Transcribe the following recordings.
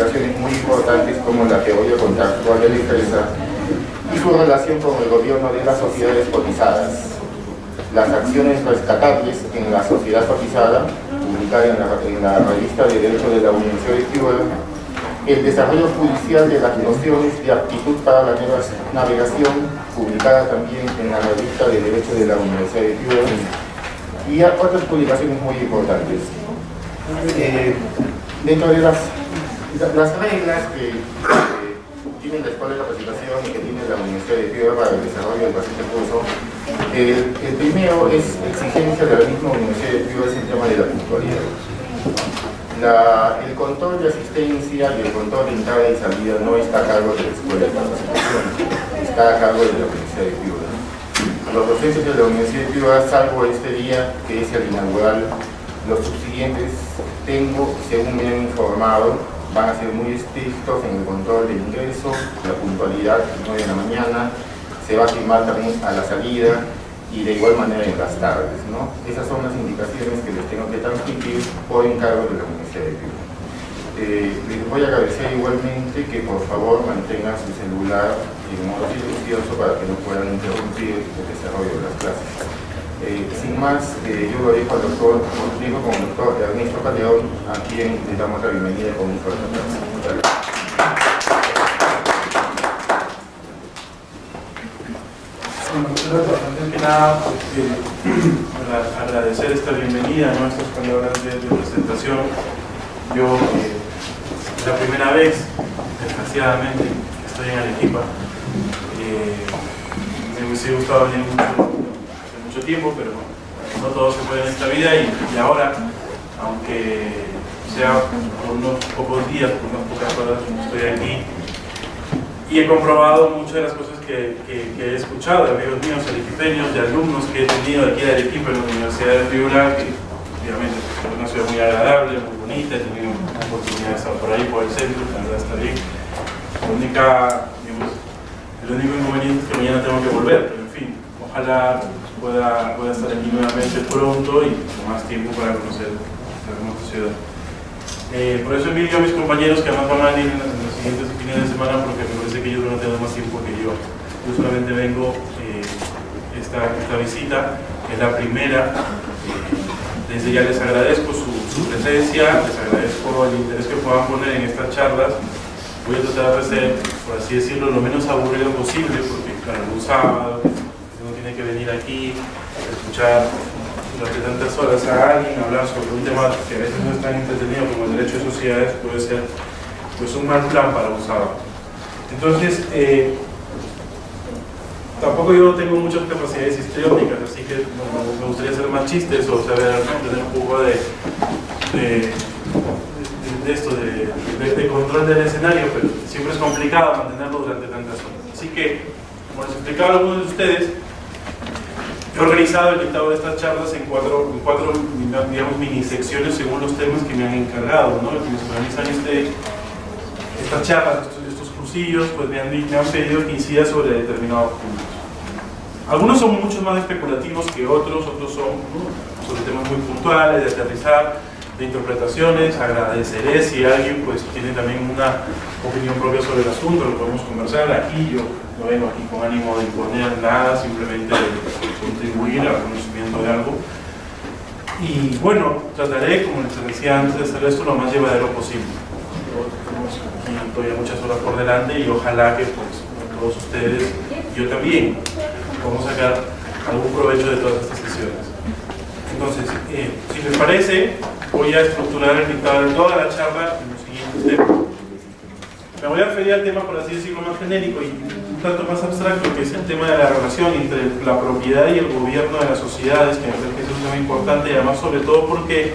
situaciones muy importantes como la teoría contractual de la empresa y su relación con el gobierno de las sociedades cotizadas, las acciones rescatables en la sociedad cotizada, publicada en la revista de Derecho de la Universidad de Piura, el desarrollo judicial de las nociones de aptitud para la navegación, publicada también en la revista de Derecho de la Universidad de Piura, y otras publicaciones muy importantes. Dentro de las reglas que tiene la Escuela de Capacitación y que tiene la Universidad de Piura para el desarrollo del presente curso, el primero es exigencia de la misma Universidad de Piura, es el tema de la puntualidad. El control de asistencia y el control de entrada y salida no está a cargo de la Escuela de Capacitación, está a cargo de la Universidad de Piura. Los docentes de la Universidad de Piura, salvo este día que es el inaugural, los subsiguientes tengo, según me han informado, van a ser muy estrictos en el control del ingreso, la puntualidad a las 9 de la mañana, se va a firmar también a la salida y de igual manera en las tardes, ¿no? Esas son las indicaciones que les tengo que transmitir por encargo de la Universidad de Piura. Les voy a agradecer igualmente que por favor mantengan su celular en modo silencioso para que no puedan interrumpir el desarrollo de las clases. Sin más, yo lo dejo al doctor Rodrigo con el doctor Ernesto Calderón, a quien le damos la bienvenida con un fuerte aplauso. Muchas gracias. Antes que nada, para agradecer esta bienvenida, nuestras palabras de presentación. Yo, la primera vez, desgraciadamente, estoy en Arequipa. Me hubiese gustado venir mucho tiempo, pero no todo se puede en esta vida y ahora, aunque sea por unos pocos días, por unas pocas horas, estoy aquí y he comprobado muchas de las cosas que he escuchado de amigos míos arequipeños, de alumnos que he tenido aquí de Arequipa en la Universidad de Piura, que obviamente es una ciudad muy agradable, muy bonita, he tenido una oportunidad de estar por ahí, por el centro, la verdad está bien. El único inconveniente es que mañana tengo que volver, pero en fin, ojalá pueda estar aquí nuevamente pronto y con más tiempo para conocer esta hermosa ciudad. Por eso envío a mis compañeros que además van a venir en los siguientes fines de semana, porque me parece que ellos van a tener más tiempo que yo. Yo solamente vengo esta visita, que es la primera. Desde ya les agradezco su presencia, les agradezco el interés que puedan poner en estas charlas. Voy a tratar de ser, por así decirlo, lo menos aburrido posible, porque claro, un sábado uno tiene que venir aquí a escuchar durante tantas horas a alguien hablar sobre un tema que a veces no es tan entretenido como el derecho de sociedades, puede ser pues un mal plan para un sábado. Entonces, tampoco yo tengo muchas capacidades histriónicas, así que me gustaría hacer más chistes o saber, ¿no?, tener un poco de control del escenario, pero siempre es complicado mantenerlo durante tantas horas. Así que, como les explicaba a algunos de ustedes, he organizado el dictado de estas charlas en cuatro digamos, mini secciones según los temas que me han encargado, ¿no? Quienes organizan estas charlas, estos cursillos, pues me han pedido que incida sobre determinados puntos. Algunos son mucho más especulativos que otros son, ¿no?, sobre temas muy puntuales, de aterrizar, de interpretaciones. Agradeceré si alguien pues tiene también una opinión propia sobre el asunto, lo podemos conversar. Aquí yo no vengo aquí con ánimo de imponer nada, simplemente de contribuir al conocimiento de algo. Y bueno, trataré, como les decía antes, de hacer esto lo más llevadero posible. Tenemos aquí todavía muchas horas por delante y ojalá que pues todos ustedes, yo también, podamos sacar algún provecho de todas estas sesiones. Entonces, si les parece, voy a estructurar el dictado de toda la charla en los siguientes temas. Me voy a referir al tema, por así decirlo, más genérico y un tanto más abstracto, que es el tema de la relación entre la propiedad y el gobierno de las sociedades, que me parece que es un tema importante, y además sobre todo porque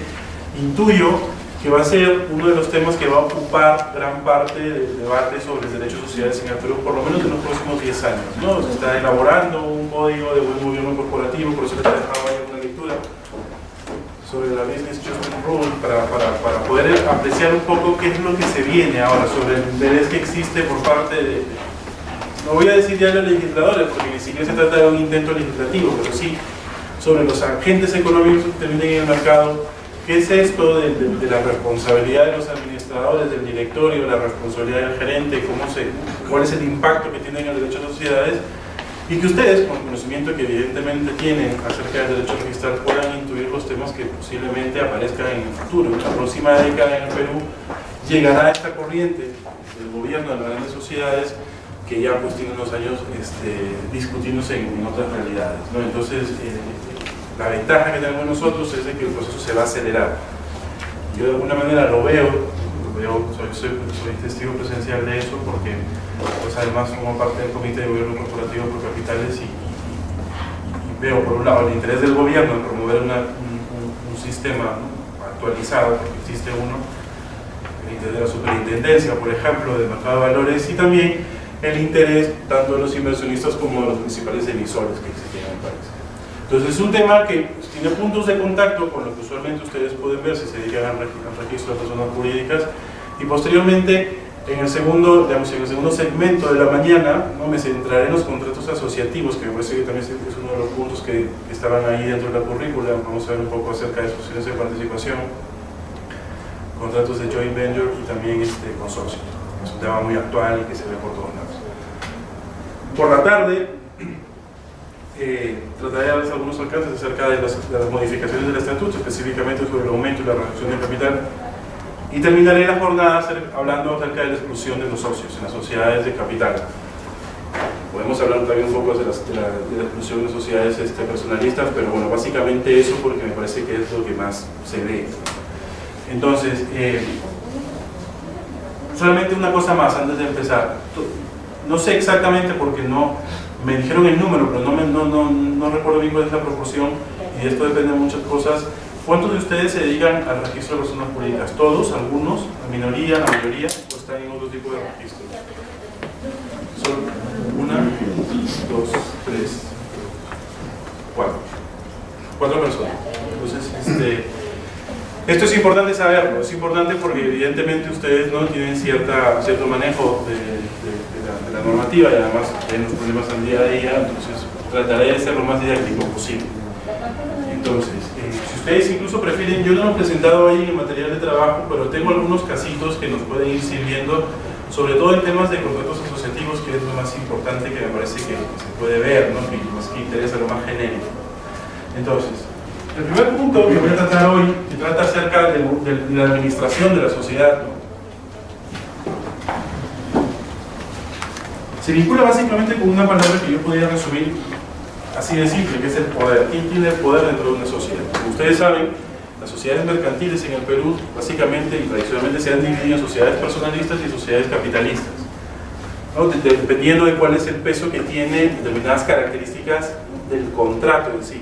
intuyo que va a ser uno de los temas que va a ocupar gran parte del debate sobre el derecho de sociedades en el Perú, por lo menos en los próximos 10 años, ¿no? Se está elaborando un código de buen gobierno corporativo, por eso les he dejado ahí una lectura sobre la Business Judgment Rule, para poder apreciar un poco qué es lo que se viene ahora, sobre el interés que existe por parte de, no voy a decir ya de los legisladores, porque ni siquiera se trata de un intento legislativo, pero sí sobre los agentes económicos que intervienen en el mercado. ¿Qué es esto de la responsabilidad de los administradores administradores, del directorio, la responsabilidad del gerente, cuál es el impacto que tienen en el derecho a sociedades, y que ustedes, con el conocimiento que evidentemente tienen acerca del derecho registral, puedan intuir los temas que posiblemente aparezcan en el futuro. En la próxima década en el Perú llegará esta corriente del gobierno de las grandes sociedades que ya pues tiene unos años discutiéndose en otras realidades, ¿no? Entonces, la ventaja que tenemos nosotros es de que el proceso se va a acelerar. Yo de alguna manera lo veo, soy testigo presencial de eso, porque pues además formo parte del Comité de Gobierno Corporativo por Capitales y veo por un lado el interés del gobierno en promover un sistema, ¿no?, actualizado, porque existe uno, el interés de la superintendencia, por ejemplo, del mercado de valores, y también el interés tanto de los inversionistas como de los principales emisores que existen en el país. Entonces es un tema que tiene puntos de contacto con lo que usualmente ustedes pueden ver si se dedican al registro de personas jurídicas, y posteriormente en el segundo segmento de la mañana, ¿no?, me centraré en los contratos asociativos, que me parece que también es uno de los puntos que estaban ahí dentro de la currícula. Vamos a ver un poco acerca de sociedades de participación, contratos de joint venture y también consorcio. Es un tema muy actual y que se ve por todos lados. Por la tarde trataré de darles algunos alcances acerca de las modificaciones del estatuto, específicamente sobre el aumento y la reducción del capital, y terminaré la jornada hablando acerca de la exclusión de los socios en las sociedades de capital. Podemos hablar también un poco de la exclusión de sociedades personalistas, pero bueno, básicamente eso, porque me parece que es lo que más se ve. Entonces, solamente una cosa más antes de empezar. No sé exactamente, porque no me dijeron el número, pero no recuerdo bien cuál es la proporción, y de esto depende de muchas cosas. ¿Cuántos de ustedes se dedican al registro de personas jurídicas? ¿Todos? ¿Algunos? ¿La minoría? ¿La mayoría? ¿O están en otro tipo de registro? Son 1, 2, 3, 4. 4 personas. Entonces, esto es importante saberlo. Es importante porque evidentemente ustedes no tienen cierto manejo de la normativa, y además tienen los problemas al día a día. Entonces trataré de ser lo más didáctico posible. Entonces, si ustedes incluso prefieren, yo no lo he presentado ahí en el material de trabajo, pero tengo algunos casitos que nos pueden ir sirviendo, sobre todo en temas de contratos asociativos, que es lo más importante, que me parece que se puede ver, ¿no?, que más que interesa lo más genérico. Entonces, el primer punto que voy a tratar hoy, que trata acerca de la administración de la sociedad, ¿no?, se vincula básicamente con una palabra que yo podría resumir así de simple, que es el poder. ¿Quién tiene el poder dentro de una sociedad? Como ustedes saben, las sociedades mercantiles en el Perú básicamente y tradicionalmente se han dividido en sociedades personalistas y sociedades capitalistas, ¿no?, dependiendo de cuál es el peso que tiene determinadas características del contrato en sí.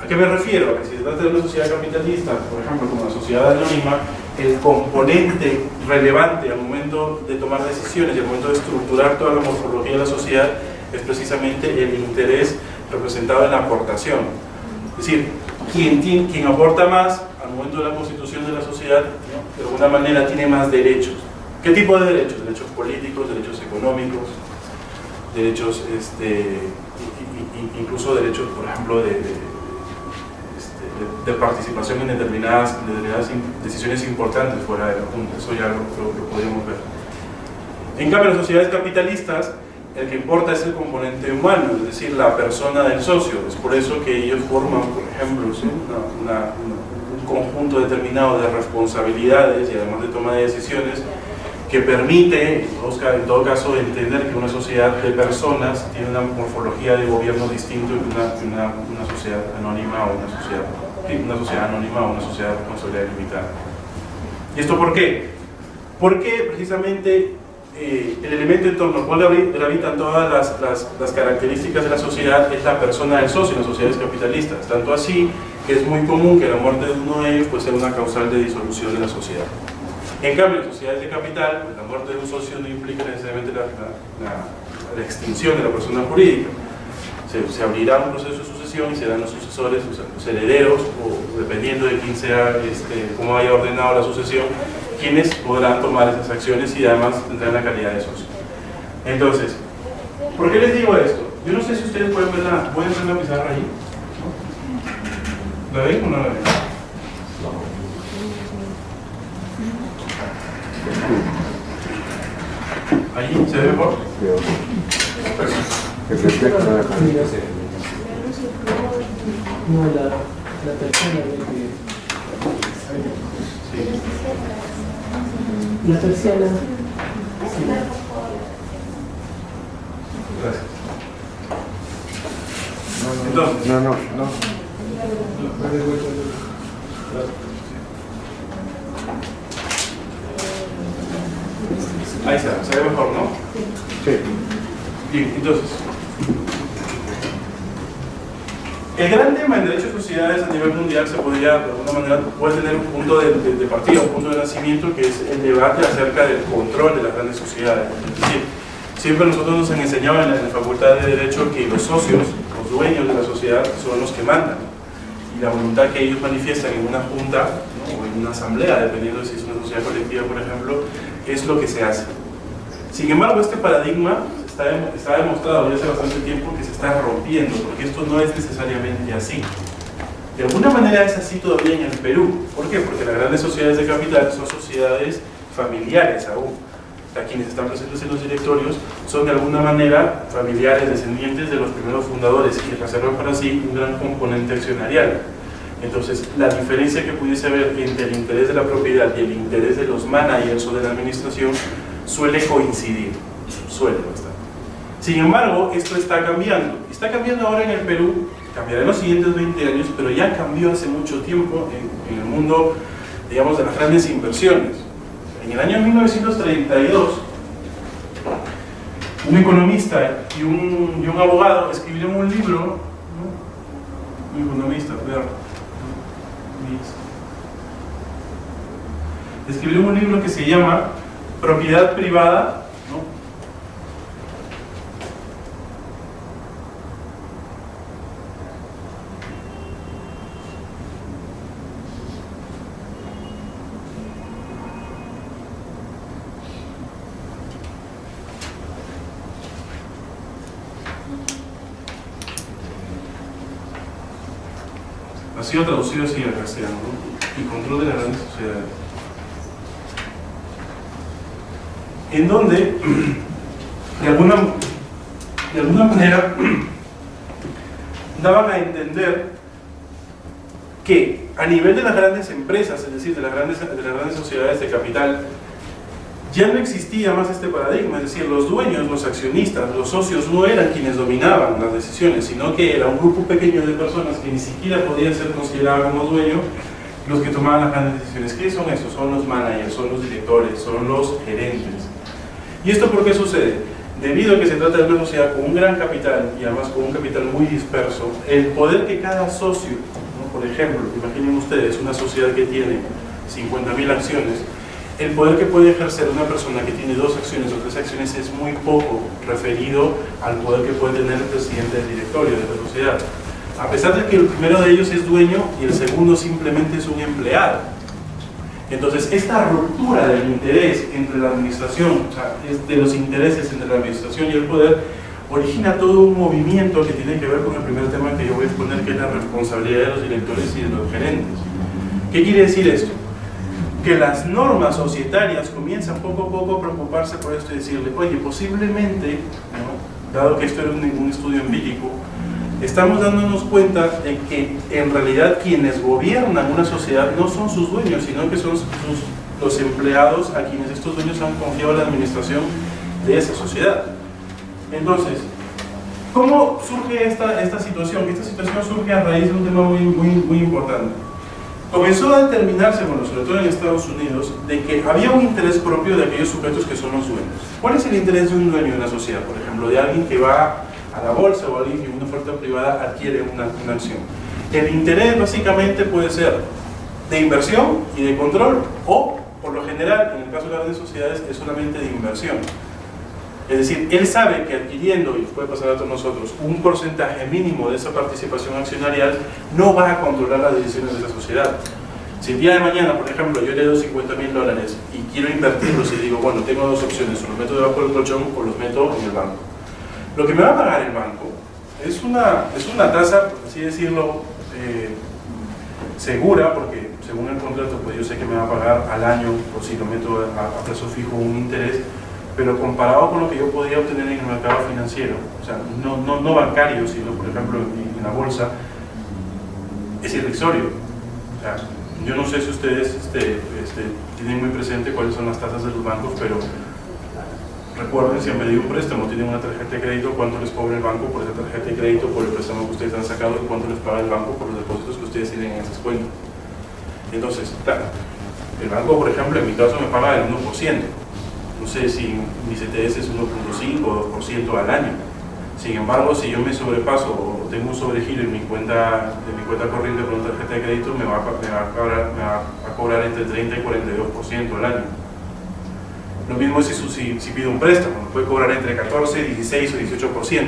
¿A qué me refiero? A que si se trata de una sociedad capitalista, por ejemplo, como la sociedad anónima, el componente relevante al momento de tomar decisiones y al momento de estructurar toda la morfología de la sociedad es precisamente el interés representado en la aportación. Es decir, quien aporta más al momento de la constitución de la sociedad, ¿no?, de alguna manera tiene más derechos. ¿Qué tipo de derechos? Derechos políticos, derechos económicos, derechos, incluso derechos, por ejemplo, de participación en determinadas decisiones importantes fuera de la Junta. Eso ya lo podemos ver. En cambio, las sociedades capitalistas, el que importa es el componente humano, es decir, la persona del socio. Es por eso que ellos forman, por ejemplo, ¿sí?, un conjunto determinado de responsabilidades y además de toma de decisiones que permite, en todo caso, entender que una sociedad de personas tiene una morfología de gobierno distinto que una sociedad anónima o una sociedad anónima o una sociedad de responsabilidad limitada. ¿Y esto por qué? Porque precisamente el elemento en torno al cual gravitan todas las características de la sociedad es la persona del socio en las sociedades capitalistas, tanto así que es muy común que la muerte de uno de ellos puede ser una causal de disolución de la sociedad. En cambio, en sociedades de capital, pues, la muerte de un socio no implica necesariamente la extinción de la persona jurídica. Se abrirá un proceso de sucesión y serán los sucesores, o sea, los herederos, o dependiendo de quién sea, cómo haya ordenado la sucesión, quienes podrán tomar esas acciones y además tendrán la calidad de socio. Entonces, ¿por qué les digo esto? Yo no sé si ustedes pueden ver la pizarra ahí. ¿La ven o no la ven? ¿Ahí se ve mejor? No, la tercera vez que... Sí. La tercera... Sí. Gracias. Entonces, No. ahí está, se ve mejor, ¿no? Sí. Bien, entonces, el gran tema en derecho de sociedades a nivel mundial se podría, de alguna manera, puede tener un punto de partida, un punto de nacimiento, que es el debate acerca del control de las grandes sociedades. Es decir, siempre nosotros nos han enseñado en la Facultad de Derecho que los socios, los dueños de la sociedad, son los que mandan. Y la voluntad que ellos manifiestan en una junta, ¿no?, o en una asamblea, dependiendo de si es una sociedad colectiva, por ejemplo, es lo que se hace. Sin embargo, este paradigma está demostrado ya hace bastante tiempo que se está rompiendo, porque esto no es necesariamente así. De alguna manera es así todavía en el Perú. ¿Por qué? Porque las grandes sociedades de capital son sociedades familiares aún. O sea, quienes están presentes en los directorios son de alguna manera familiares, descendientes de los primeros fundadores, y reservan para sí un gran componente accionarial. Entonces, la diferencia que pudiese haber entre el interés de la propiedad y el interés de los managers o de la administración suele coincidir, suele bastante. Sin embargo, esto está cambiando. Está cambiando ahora en el Perú, cambiará en los siguientes 20 años, pero ya cambió hace mucho tiempo en el mundo, digamos, de las grandes inversiones. En el año 1932, un economista y un abogado escribieron un libro, ¿no? Un economista, escribieron un libro que se llama Propiedad Privada, ¿no? Ha sido traducido así al castellano, ¿no? Y control de las grandes sociedades. En donde, de alguna manera, daban a entender que a nivel de las grandes empresas, es decir, de las grandes sociedades de capital, ya no existía más este paradigma, es decir, los dueños, los accionistas, los socios no eran quienes dominaban las decisiones, sino que era un grupo pequeño de personas que ni siquiera podían ser consideradas como dueños los que tomaban las grandes decisiones. ¿Qué son esos? Son los managers, son los directores, son los gerentes. ¿Y esto por qué sucede? Debido a que se trata de una sociedad con un gran capital y además con un capital muy disperso, el poder que cada socio, ¿no? Por ejemplo, imaginen ustedes una sociedad que tiene 50.000 acciones, el poder que puede ejercer una persona que tiene 2 acciones o 3 acciones es muy poco referido al poder que puede tener el presidente del directorio de la sociedad. A pesar de que el primero de ellos es dueño y el segundo simplemente es un empleado. Entonces, esta ruptura del interés entre la administración, o sea, de los intereses entre la administración y el poder, origina todo un movimiento que tiene que ver con el primer tema que yo voy a exponer, que es la responsabilidad de los directores y de los gerentes. ¿Qué quiere decir esto? Que las normas societarias comienzan poco a poco a preocuparse por esto y decirle, oye, posiblemente, ¿no?, dado que esto era un estudio empírico, estamos dándonos cuenta de que en realidad quienes gobiernan una sociedad no son sus dueños, sino que son los empleados a quienes estos dueños han confiado la administración de esa sociedad. Entonces, ¿cómo surge esta situación? Esta situación surge a raíz de un tema muy importante. Comenzó a determinarse, bueno, sobre todo en Estados Unidos, de que había un interés propio de aquellos sujetos que son los dueños. ¿Cuál es el interés de un dueño de una sociedad? Por ejemplo, de alguien que va a la bolsa o alguien que en una oferta privada adquiere una acción. El interés básicamente puede ser de inversión y de control, o por lo general, en el caso de las grandes sociedades, es solamente de inversión. Es decir, él sabe que adquiriendo, y puede pasar a todos nosotros, un porcentaje mínimo de esa participación accionarial, no va a controlar las decisiones de la sociedad. Si el día de mañana, por ejemplo, yo le doy $50.000 y quiero invertirlos y digo, bueno, tengo 2 opciones, o los meto debajo del colchón o los meto en el banco. Lo que me va a pagar el banco es una tasa, por así decirlo, segura, porque según el contrato, pues yo sé que me va a pagar al año, o si lo meto a plazo fijo, un interés, pero comparado con lo que yo podría obtener en el mercado financiero, o sea, no bancario, sino por ejemplo en la bolsa, es irrisorio. O sea, yo no sé si ustedes tienen muy presente cuáles son las tasas de los bancos, pero recuerden, si han pedido un préstamo, tienen una tarjeta de crédito, cuánto les cobra el banco por esa tarjeta de crédito, por el préstamo que ustedes han sacado, y cuánto les paga el banco por los depósitos que ustedes tienen en esas cuentas. Entonces, claro, el banco, por ejemplo, en mi caso me paga el 1%. No sé si mi CTS es 1.5 o 2% al año. Sin embargo, si yo me sobrepaso o tengo un sobregiro en mi cuenta corriente con una tarjeta de crédito, me va a cobrar entre 30 y 42% al año. Lo mismo si pido un préstamo, me puede cobrar entre 14, 16 o 18%.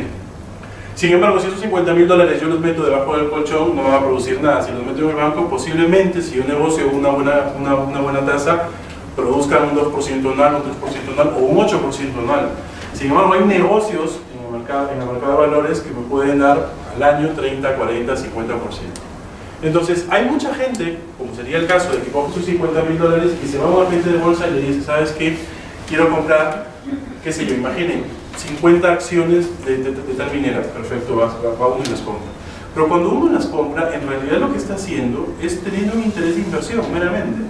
Sin embargo, si esos $50.000 yo los meto debajo del colchón, no van a producir nada. Si los meto en el banco, posiblemente, si yo negocio una buena tasa, produzcan un 2% anual, un 3% anual o un 8% anual. Sin embargo, hay negocios en el mercado de valores que me pueden dar al año 30, 40, 50%. Entonces, hay mucha gente, como sería el caso de que coge sus $50.000 y se va a un agente de bolsa y le dice, ¿sabes qué? Quiero comprar, qué sé yo, imaginen, 50 acciones de tal minera. Perfecto, va uno y las compra. Pero cuando uno las compra, en realidad lo que está haciendo es teniendo un interés de inversión, meramente.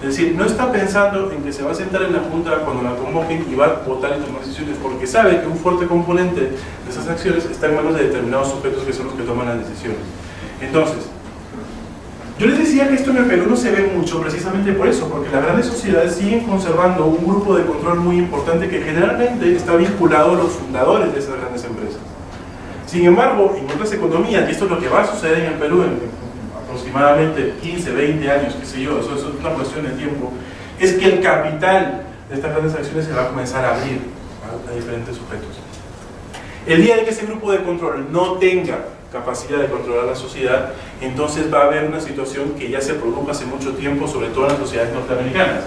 Es decir, no está pensando en que se va a sentar en la junta cuando la convoquen y va a votar y tomar decisiones, porque sabe que un fuerte componente de esas acciones está en manos de determinados sujetos que son los que toman las decisiones. Entonces, yo les decía que esto en el Perú no se ve mucho precisamente por eso, porque las grandes sociedades siguen conservando un grupo de control muy importante que generalmente está vinculado a los fundadores de esas grandes empresas. Sin embargo, en otras economías, y esto es lo que va a suceder en el Perú en aproximadamente 15, 20 años, qué sé yo, eso es una cuestión de tiempo, es que el capital de estas grandes acciones se va a comenzar a abrir a diferentes sujetos. El día de que ese grupo de control no tenga capacidad de controlar la sociedad, entonces va a haber una situación que ya se produjo hace mucho tiempo, sobre todo en las sociedades norteamericanas,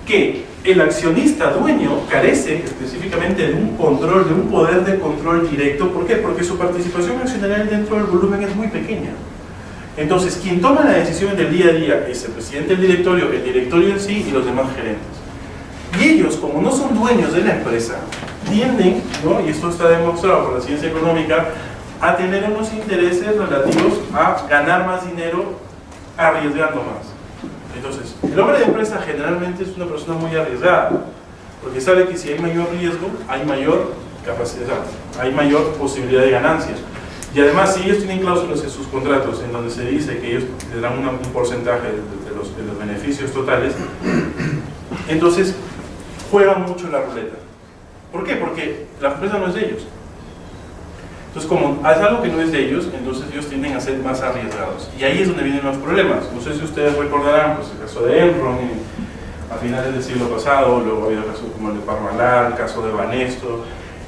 que el accionista dueño carece específicamente de un control, de un poder de control directo. ¿Por qué? Porque su participación accionarial dentro del volumen es muy pequeña. Entonces, quien toma la decisión del día a día es el presidente del directorio, el directorio en sí y los demás gerentes. Y ellos, como no son dueños de la empresa, tienden, ¿no?, y esto está demostrado por la ciencia económica, a tener unos intereses relativos a ganar más dinero arriesgando más. Entonces, el hombre de empresa generalmente es una persona muy arriesgada, porque sabe que si hay mayor riesgo, hay mayor capacidad, hay mayor posibilidad de ganancias. Y además, si ellos tienen cláusulas en sus contratos en donde se dice que ellos le dan un porcentaje de los beneficios totales, entonces juegan mucho la ruleta. ¿Por qué? Porque la empresa no es de ellos. Entonces, como es algo que no es de ellos, entonces ellos tienden a ser más arriesgados. Y ahí es donde vienen los problemas. No sé si ustedes recordarán, pues, el caso de Enron a finales del siglo pasado, luego ha habido casos como el de Parmalat, el caso de Banesto,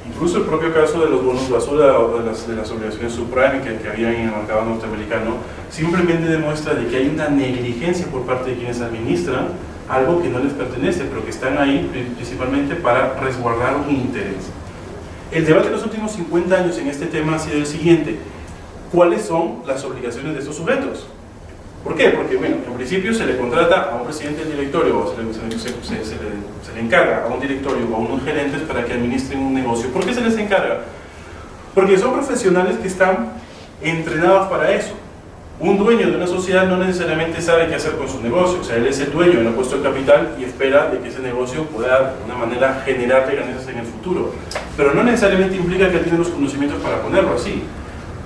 incluso el propio caso de los bonos basura o de las obligaciones subprime que había en el mercado norteamericano, simplemente demuestra de que hay una negligencia por parte de quienes administran algo que no les pertenece, pero que están ahí principalmente para resguardar un interés. El debate de los últimos 50 años en este tema ha sido el siguiente: ¿cuáles son las obligaciones de estos sujetos? ¿Por qué? Porque, bueno, en principio se le contrata a un presidente del directorio o se le encarga a un directorio o a unos gerentes para que administren un negocio. ¿Por qué se les encarga? Porque son profesionales que están entrenados para eso. Un dueño de una sociedad no necesariamente sabe qué hacer con su negocio, o sea, él es el dueño, él ha puesto el capital y espera de que ese negocio pueda de alguna manera generarle ganancias en el futuro, pero no necesariamente implica que tiene los conocimientos para ponerlo así.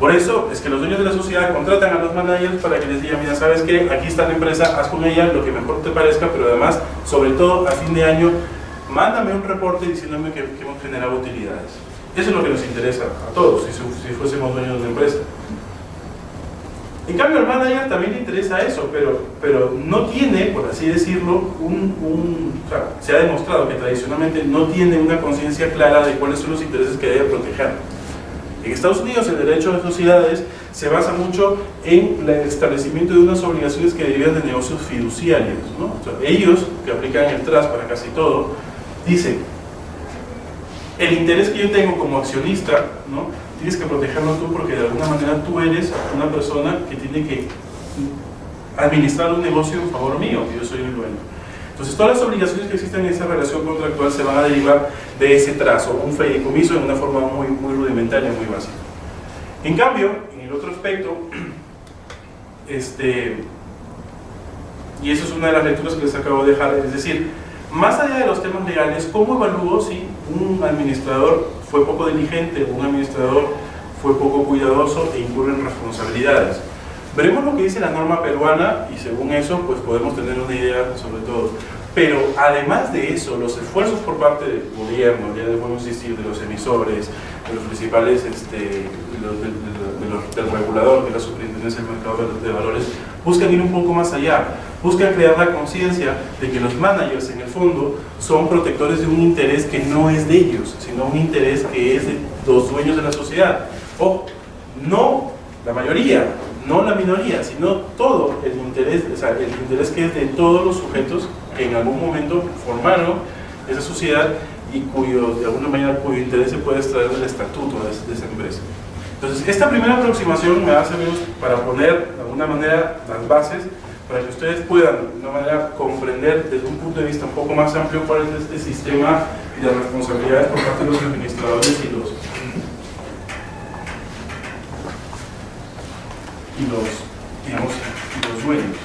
Por eso es que los dueños de la sociedad contratan a los managers para que les digan: mira, ¿sabes qué? Aquí está la empresa, haz con ella lo que mejor te parezca, pero además, sobre todo a fin de año, mándame un reporte diciéndome que hemos generado utilidades. Eso es lo que nos interesa a todos si fuésemos dueños de una empresa. En cambio, al manager también le interesa eso, pero no tiene, por así decirlo, o sea, se ha demostrado que tradicionalmente no tiene una conciencia clara de cuáles son los intereses que debe proteger. En Estados Unidos, el derecho de sociedades se basa mucho en el establecimiento de unas obligaciones que derivan de negocios fiduciarios, ¿no? O sea, ellos, que aplican el trust para casi todo, dicen: el interés que yo tengo como accionista, ¿no?, tienes que protegerlo tú, porque de alguna manera tú eres una persona que tiene que administrar un negocio en favor mío, que yo soy el dueño. Entonces todas las obligaciones que existen en esa relación contractual se van a derivar de ese trazo, un fideicomiso en una forma muy rudimentaria, muy básica. En cambio, en el otro aspecto, y eso es una de las lecturas que les acabo de dejar, es decir, más allá de los temas legales, ¿cómo evalúo si un administrador fue poco diligente o un administrador fue poco cuidadoso e incurre en responsabilidades? Veremos lo que dice la norma peruana y según eso pues podemos tener una idea sobre todo. Pero además de eso, los esfuerzos por parte del gobierno, ya podemos insistir, de los emisores, de los principales, del regulador, de la Superintendencia del Mercado de Valores, buscan ir un poco más allá, buscan crear la conciencia de que los managers en el fondo son protectores de un interés que no es de ellos, sino un interés que es de los dueños de la sociedad. O no la mayoría, no la minoría, sino todo el interés, o sea, el interés que es de todos los sujetos que en algún momento formaron esa sociedad y de alguna manera cuyo interés se puede extraer del estatuto de esa empresa. Entonces, esta primera aproximación me va a servir para poner de alguna manera las bases para que ustedes puedan de una manera comprender desde un punto de vista un poco más amplio cuál es este sistema y las responsabilidades por parte de los administradores y los dueños.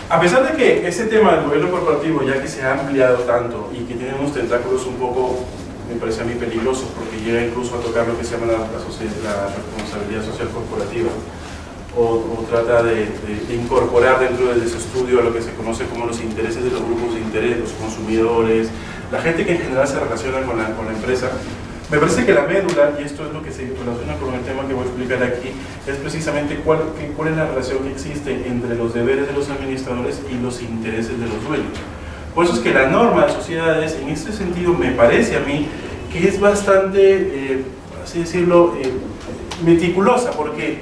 A pesar de que ese tema del gobierno corporativo, ya que se ha ampliado tanto y que tiene unos tentáculos un poco, me parece a mí, peligrosos, porque llega incluso a tocar lo que se llama la responsabilidad social corporativa, o trata de incorporar dentro de ese estudio lo que se conoce como los intereses de los grupos de interés, los consumidores, la gente que en general se relaciona con la empresa. Me parece que la médula, y esto es lo que se relaciona con el tema que voy a explicar aquí, es precisamente cuál es la relación que existe entre los deberes de los administradores y los intereses de los dueños. Por eso es que la norma de sociedades, en este sentido, me parece a mí que es bastante, así decirlo, meticulosa, porque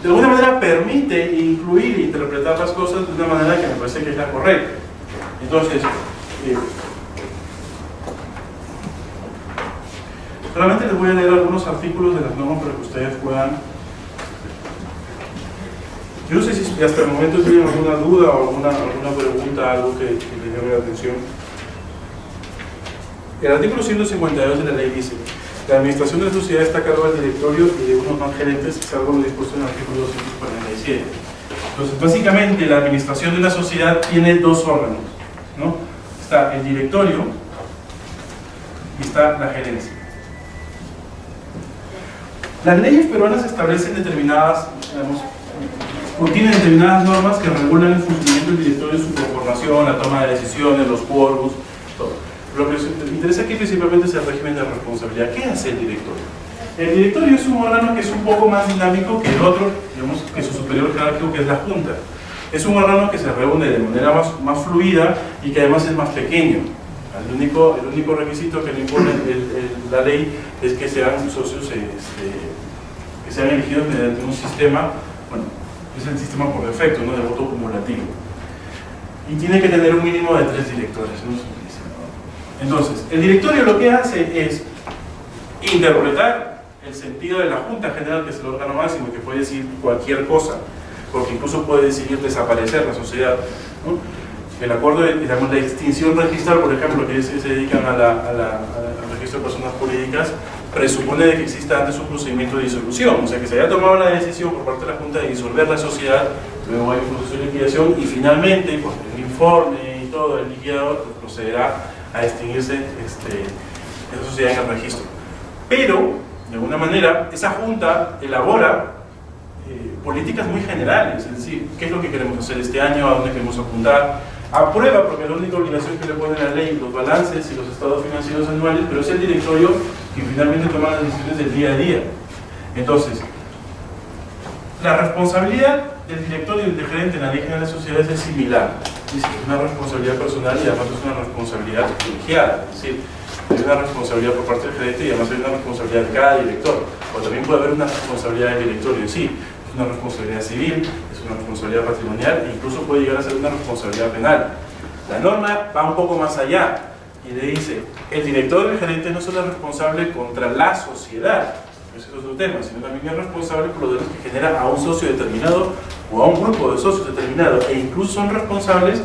de alguna manera permite incluir e interpretar las cosas de una manera que me parece que es la correcta. Entonces, solamente les voy a leer algunos artículos de las normas para que ustedes puedan. Yo no sé si hasta el momento tienen alguna duda o alguna pregunta, algo que les llame la atención. El artículo 152 de la ley dice: la administración de la sociedad está a cargo del directorio y de unos más gerentes, salvo lo dispuesto en el artículo 247. Entonces, básicamente, la administración de la sociedad tiene dos órganos, ¿no? Está el directorio y está la gerencia. Las leyes peruanas establecen determinadas, contienen determinadas normas que regulan el funcionamiento del directorio, su conformación, la toma de decisiones, los quórums, todo. Lo que nos interesa aquí principalmente es el régimen de responsabilidad. ¿Qué hace el directorio? El directorio es un órgano que es un poco más dinámico que el otro, digamos, que su superior jerárquico, que es la Junta. Es un órgano que se reúne de manera más fluida y que además es más pequeño. El único requisito que le impone la ley es que sean socios que sean elegidos mediante un sistema, bueno, es el sistema por defecto, ¿no?, de voto cumulativo. Y tiene que tener un mínimo de 3 directores, ¿no? Entonces, el directorio lo que hace es interpretar el sentido de la Junta General, que es el órgano máximo, que puede decir cualquier cosa, porque incluso puede decidir desaparecer la sociedad, ¿no? El acuerdo de, digamos, la extinción registral, por ejemplo, que se dedican al registro de personas jurídicas, presupone de que exista antes un procedimiento de disolución, o sea, que se haya tomado la decisión por parte de la Junta de disolver la sociedad, luego hay un proceso de liquidación y finalmente, con el informe y todo, el liquidador procederá a extinguirse esa sociedad en el registro. Pero, de alguna manera, esa Junta elabora políticas muy generales, es decir, qué es lo que queremos hacer este año, a dónde queremos apuntar, aprueba, porque es la única obligación que le pone la ley, los balances y los estados financieros anuales, pero es el directorio que finalmente toma las decisiones del día a día. Entonces, la responsabilidad del directorio y del gerente en la ley general de sociedades es similar. Dice que es una responsabilidad personal y además es una responsabilidad colegiada, es decir, hay una responsabilidad por parte del gerente y además hay una responsabilidad de cada director, o también puede haber una responsabilidad del directorio en sí. Una responsabilidad civil, es una responsabilidad patrimonial e incluso puede llegar a ser una responsabilidad penal. La norma va un poco más allá y le dice: el director y el gerente no son responsables contra la sociedad, ese es otro tema, sino también es responsable por los daños que genera a un socio determinado o a un grupo de socios determinado, e incluso son responsables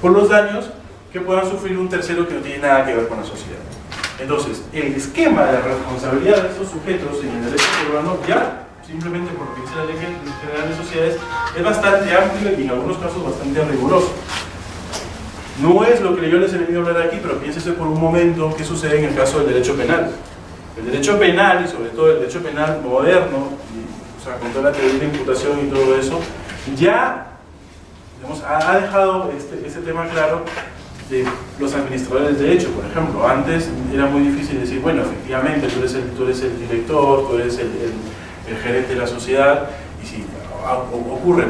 por los daños que puedan sufrir un tercero que no tiene nada que ver con la sociedad. Entonces, el esquema de la responsabilidad de estos sujetos en el derecho peruano, ya simplemente por lo que dice la Ley General de Sociedades, es bastante amplio y en algunos casos bastante riguroso. No es lo que yo les he venido a hablar aquí, pero piénsese por un momento qué sucede en el caso del derecho penal. El derecho penal, y sobre todo el derecho penal moderno, o sea, con toda la teoría de imputación y todo eso, ya digamos, ha dejado este tema claro de los administradores de derecho. Por ejemplo, antes era muy difícil decir, bueno, efectivamente, tú eres el director, tú eres el gerente de la sociedad, y si ocurre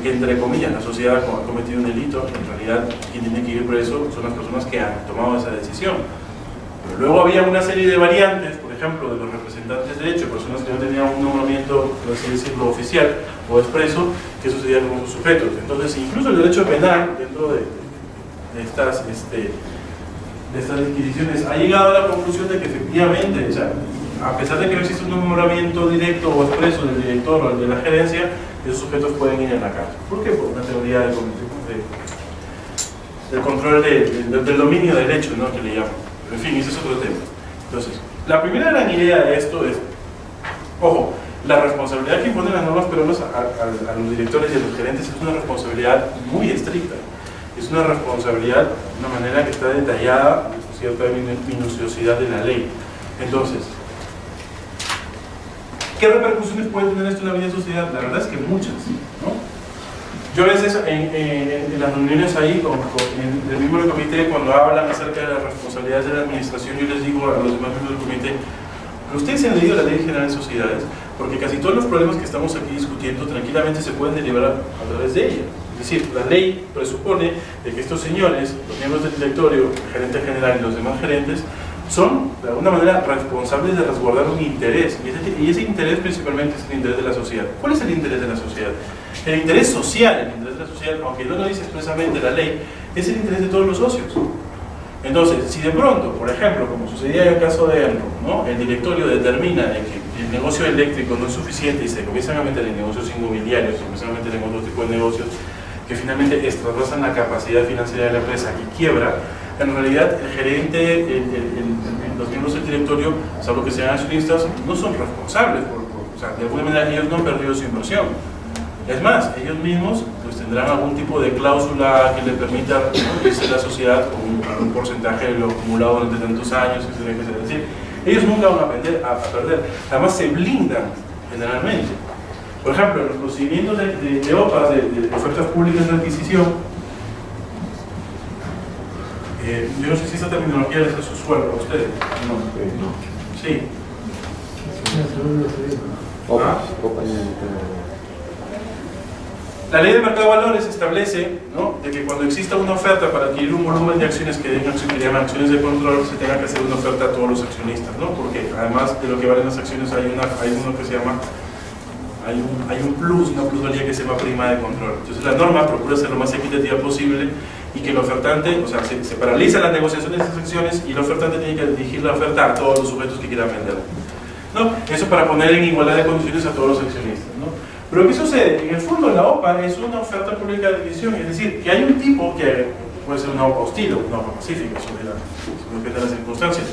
que, entre comillas, la sociedad ha cometido un delito, en realidad quien tiene que ir preso son las personas que han tomado esa decisión. Pero luego había una serie de variantes, por ejemplo, de los representantes de derecho, personas que no tenían un nombramiento, por así decirlo, oficial o expreso, que sucedía con sus sujetos. Entonces, incluso el derecho penal, dentro de estas adquisiciones, ha llegado a la conclusión de que efectivamente, o sea, a pesar de que no existe un nombramiento directo o expreso del director o de la gerencia, esos sujetos pueden ir a la cárcel. ¿Por qué? Por una teoría del control del dominio del hecho, ¿no?, que le llaman. En fin, ese es otro tema. Entonces, la primera gran idea de esto es, ojo, la responsabilidad que imponen las normas peruanas a los directores y a los gerentes es una responsabilidad muy estricta. Es una responsabilidad de una manera que está detallada con cierta minuciosidad de la ley. Entonces, ¿qué repercusiones puede tener esto en la vida de sociedad? La verdad es que muchas, ¿no? Yo a veces en las reuniones ahí con el miembro del comité, cuando hablan acerca de las responsabilidades de la administración, yo les digo a los demás miembros del comité, pero ustedes se han leído la Ley General de Sociedades, porque casi todos los problemas que estamos aquí discutiendo tranquilamente se pueden derivar a través de ella. Es decir, la ley presupone de que estos señores, los miembros del directorio, el gerente general y los demás gerentes, son de alguna manera responsables de resguardar un interés, y ese interés principalmente es el interés de la sociedad. ¿Cuál es el interés de la sociedad? El interés social, el interés de la sociedad, aunque no lo dice expresamente la ley, es el interés de todos los socios. Entonces, si de pronto, por ejemplo, como sucedía en el caso de Enro, ¿no?, el directorio determina de que el negocio eléctrico no es suficiente y se comienzan a meter en negocios inmobiliarios, se comienzan a meter en otro tipo de negocios que finalmente traspasan la capacidad financiera de la empresa y quiebra, en realidad el gerente, los miembros del directorio, salvo que sean accionistas, no son responsables, o sea, de alguna manera ellos no han perdido su inversión. Es más, ellos mismos pues tendrán algún tipo de cláusula que les permita, ¿no?, irse a la sociedad con un porcentaje de lo acumulado durante tantos años, etcétera, etcétera. Es decir, ellos nunca van a perder, además se blindan generalmente. Por ejemplo, en los procedimientos de OPAs, de ofertas públicas de adquisición, yo no sé si esta terminología les es usual para ustedes. No. Sí. La ley de mercado de valores establece, ¿no?, de que cuando exista una oferta para adquirir un volumen de acciones que llaman acciones de control, se tenga que hacer una oferta a todos los accionistas, ¿no?, porque además de lo que valen las acciones hay uno que se llama, hay un plus, una plusvalía que se llama prima de control. Entonces la norma procura ser lo más equitativa posible y que el ofertante, o sea, se paraliza las negociaciones de esas acciones y el ofertante tiene que dirigir la oferta a todos los sujetos que quieran vender, ¿no? Eso para poner en igualdad de condiciones a todos los accionistas, ¿no? Pero ¿qué sucede? En el fondo la OPA es una oferta pública de adquisición, es decir, que hay un tipo que puede ser una OPA hostil o una OPA pacífica, sobre las circunstancias,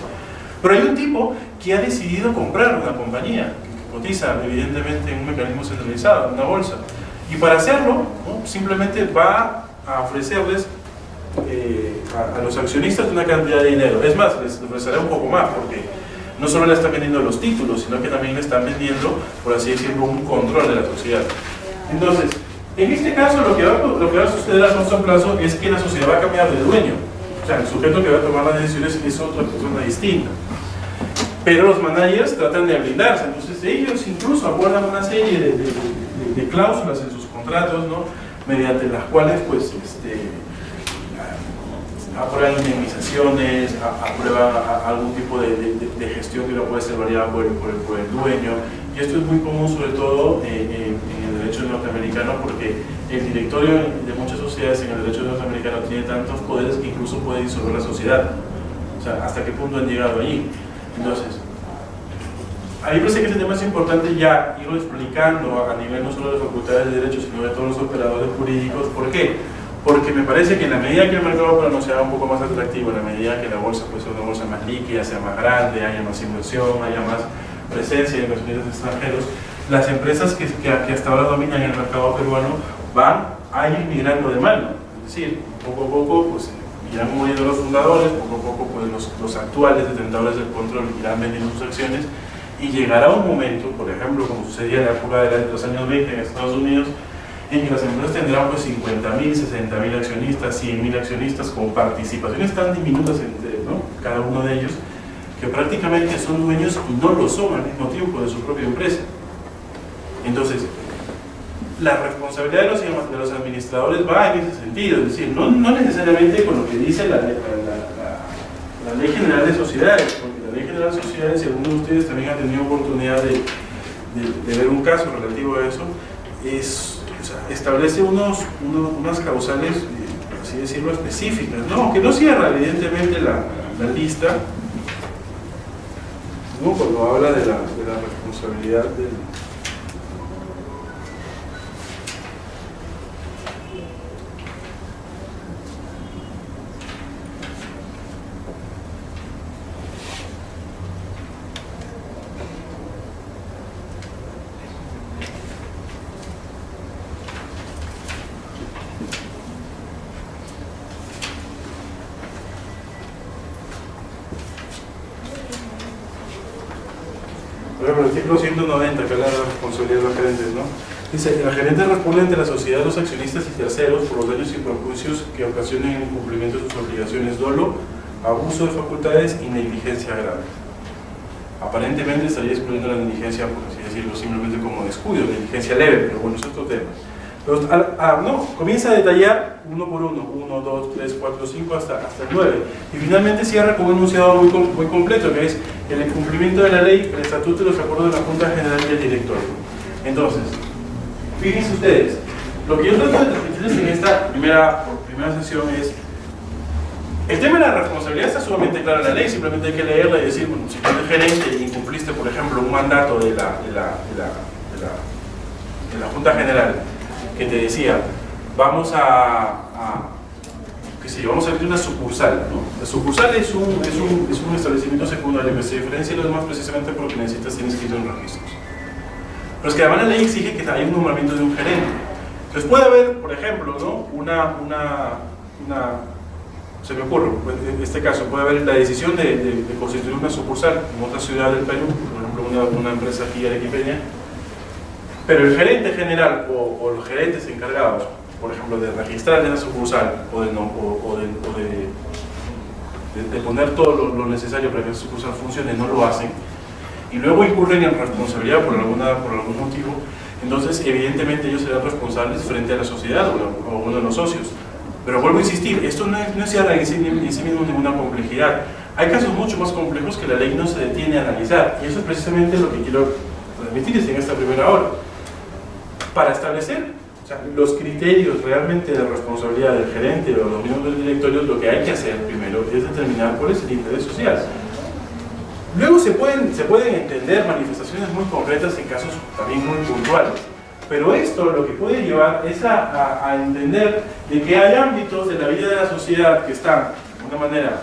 pero hay un tipo que ha decidido comprar una compañía que cotiza evidentemente en un mecanismo centralizado, en una bolsa, y para hacerlo, ¿no?, simplemente va a ofrecerles a los accionistas una cantidad de dinero. Es más, les ofreceré un poco más, porque no solo le están vendiendo los títulos, sino que también le están vendiendo, por así decirlo, un control de la sociedad. Entonces, en este caso lo que va a suceder a corto plazo es que la sociedad va a cambiar de dueño. O sea, el sujeto que va a tomar las decisiones es otra persona distinta. Pero los managers tratan de blindarse, entonces ellos incluso acuerdan una serie de cláusulas en sus contratos, ¿no?, mediante las cuales pues aprueban indemnizaciones, aprueban algún tipo de gestión que no puede ser variada por el dueño, y esto es muy común sobre todo en el derecho norteamericano, porque el directorio de muchas sociedades en el derecho norteamericano tiene tantos poderes que incluso puede disolver la sociedad. O sea, ¿hasta qué punto han llegado allí? Entonces, ahí parece que este tema es importante ya irlo explicando a nivel no solo de facultades de Derecho, sino de todos los operadores jurídicos. ¿Por qué? Porque me parece que en la medida que el mercado plano sea un poco más atractivo, en la medida que la bolsa puede ser una bolsa más líquida, sea más grande, haya más inversión, haya más presencia de inversionistas extranjeros, las empresas que hasta ahora dominan el mercado peruano van a ir migrando de mano. Es decir, poco a poco pues, irán muriendo los fundadores, poco a poco pues, los actuales detentadores del control irán vendiendo sus acciones y llegará un momento, por ejemplo, como sucedía en la época de los años 20 en Estados Unidos, en que las empresas tendrán pues 50.000, 60.000 accionistas, 100.000 accionistas con participaciones tan diminutas entre cada uno de ellos, que prácticamente son dueños y no lo son al mismo tiempo de su propia empresa. Entonces, la responsabilidad de los administradores va en ese sentido, es decir, no necesariamente con lo que dice la Ley General de Sociedades, porque la Ley General de Sociedades, si alguno de ustedes también ha tenido oportunidad de ver un caso relativo a eso, establece unas causales, por así decirlo, específicas, ¿no? Que no cierra evidentemente la lista, ¿no? Cuando habla de la responsabilidad del... Por ejemplo, el artículo 190, que habla de la responsabilidad de los gerentes, ¿no? Dice, el gerente responde ante la sociedad, los accionistas y terceros por los daños y perjuicios que ocasionen el incumplimiento de sus obligaciones, dolo, abuso de facultades y negligencia grave. Aparentemente estaría excluyendo la negligencia, por así decirlo, simplemente como descuido, negligencia leve, pero bueno, es otro tema. Pero, no, comienza a detallar uno por uno, 1, 2, 3, 4, 5, hasta el 9. Y finalmente cierra con un enunciado muy completo, que es el incumplimiento de la ley, el estatuto y los acuerdos de la Junta General y el directorio. Entonces, fíjense ustedes, lo que yo trato de transmitirles en esta primera sesión es, el tema de la responsabilidad está sumamente claro en la ley, simplemente hay que leerla y decir, bueno, si tú eres gerente y incumpliste, por ejemplo, un mandato de la Junta General, que te decía, vamos a abrir una sucursal, ¿no? La sucursal es un establecimiento secundario que se diferencia de los demás precisamente porque necesitas ser inscrito en registros. Pero es que además la ley exige que haya un nombramiento de un gerente. Entonces puede haber, por ejemplo, ¿no? Se me ocurre, en este caso, puede haber la decisión de constituir una sucursal en otra ciudad del Perú, por ejemplo, una empresa aquí arequipeña. Pero el gerente general o los gerentes encargados, por ejemplo, de registrar en la sucursal o de poner todo lo necesario para que la sucursal funcione, no lo hacen, y luego incurren en responsabilidad por algún motivo, entonces evidentemente ellos serán responsables frente a la sociedad o a uno de los socios. Pero vuelvo a insistir, esto no encierra en sí mismo ninguna complejidad. Hay casos mucho más complejos que la ley no se detiene a analizar, y eso es precisamente lo que quiero transmitirles en esta primera hora. Para establecer los criterios realmente de responsabilidad del gerente o los miembros del directorio, lo que hay que hacer primero es determinar cuál es el interés social. Luego se pueden entender manifestaciones muy concretas en casos también muy puntuales, pero esto lo que puede llevar es a entender de que hay ámbitos de la vida de la sociedad que están, de alguna manera,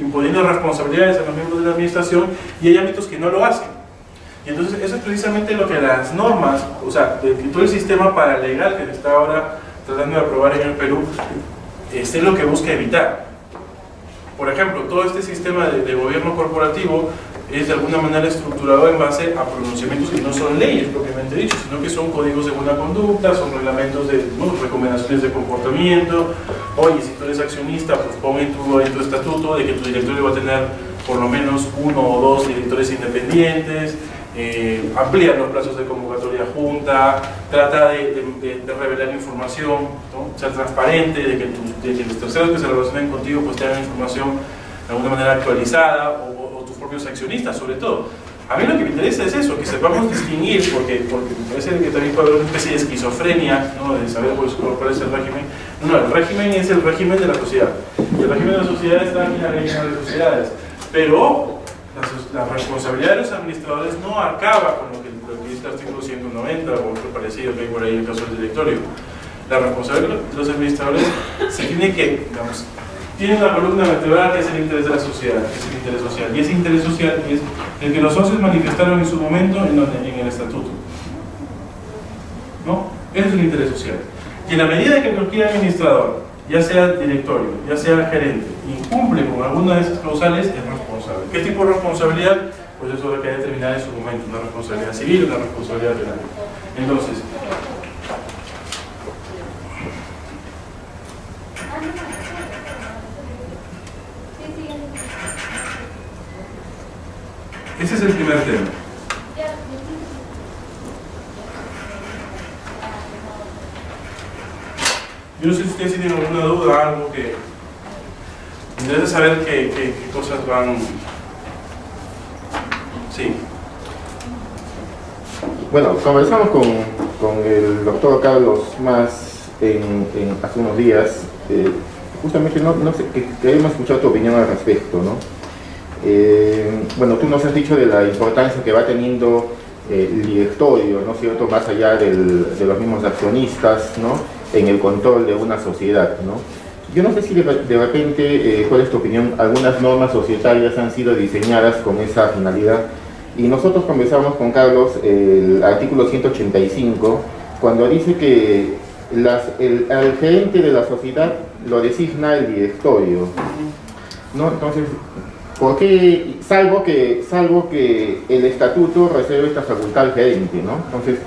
imponiendo responsabilidades a los miembros de la administración, y hay ámbitos que no lo hacen. Y entonces eso es precisamente lo que las normas, o sea, de todo el sistema paralegal que se está ahora tratando de aprobar en el Perú, es lo que busca evitar. Por ejemplo, todo este sistema de gobierno corporativo es de alguna manera estructurado en base a pronunciamientos que no son leyes propiamente dicho, sino que son códigos de buena conducta, son reglamentos de recomendaciones de comportamiento. Oye, si tú eres accionista, pues pon en tu estatuto de que tu directorio va a tener por lo menos 1 o 2 directores independientes. Amplía los plazos de convocatoria junta, trata de revelar información, ¿no? Ser transparente, de que los terceros que se relacionen contigo pues tengan información de alguna manera actualizada, o tus propios accionistas sobre todo. A mí lo que me interesa es eso, que sepamos distinguir, porque me parece que también puede haber una especie de esquizofrenia, ¿no? De saber pues, cuál es el régimen. No, el régimen es el régimen de la sociedad, y el régimen de la sociedad está en la ley de las sociedades, pero ojo, la responsabilidad de los administradores no acaba con lo que dice el artículo 190 o otro parecido que hay por ahí en el caso del directorio. La responsabilidad de los administradores se tiene que, digamos, tiene una columna vertebral que es el interés de la sociedad, que es el interés social. Y ese interés social es el que los socios manifestaron en su momento en el estatuto. ¿No? Ese es el interés social. Y en la medida que cualquier administrador, ya sea directorio, ya sea gerente, incumple con alguna de esas causales, es responsable. ¿Qué tipo de responsabilidad? Pues eso es lo que hay determinado en su momento, una responsabilidad civil, una responsabilidad penal. Entonces, ese es el primer tema. Yo no sé si ustedes tienen alguna duda, algo que me interesa saber qué cosas van. Sí. Bueno, conversamos con el doctor Carlos Mas hace unos días, justamente no sé, que hemos escuchado tu opinión al respecto, ¿no? Bueno, tú nos has dicho de la importancia que va teniendo el directorio, ¿no es cierto?, más allá de los mismos accionistas, ¿no?, en el control de una sociedad, ¿no? Yo no sé si de repente, ¿cuál es tu opinión? Algunas normas societarias han sido diseñadas con esa finalidad, y nosotros conversamos con Carlos el artículo 185, cuando dice que al gerente de la sociedad lo designa el directorio, ¿no? Entonces, ¿por qué? Salvo que el estatuto reserve esta facultad al gerente, ¿no? Entonces,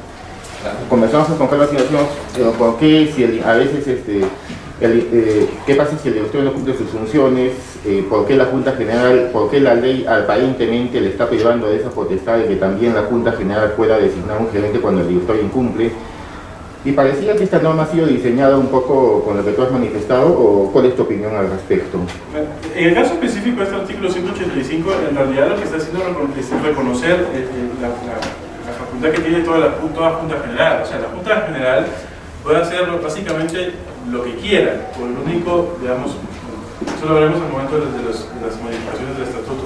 comenzamos con Carlos y decimos, pero ¿por qué si a veces qué pasa si el directorio no cumple sus funciones? ¿Por qué la Junta General, por qué la ley aparentemente le está privando de esa potestad de que también la Junta General pueda designar un gerente cuando el directorio incumple? Y parecía que esta norma ha sido diseñada un poco con lo que tú has manifestado, ¿o cuál es tu opinión al respecto? En el caso específico de este artículo 185, en realidad lo que está haciendo es reconocer la facultad que tiene toda Junta General. O sea, la Junta General puede hacer básicamente lo que quiera, por lo único, digamos, eso lo veremos en el momento de las modificaciones del estatuto.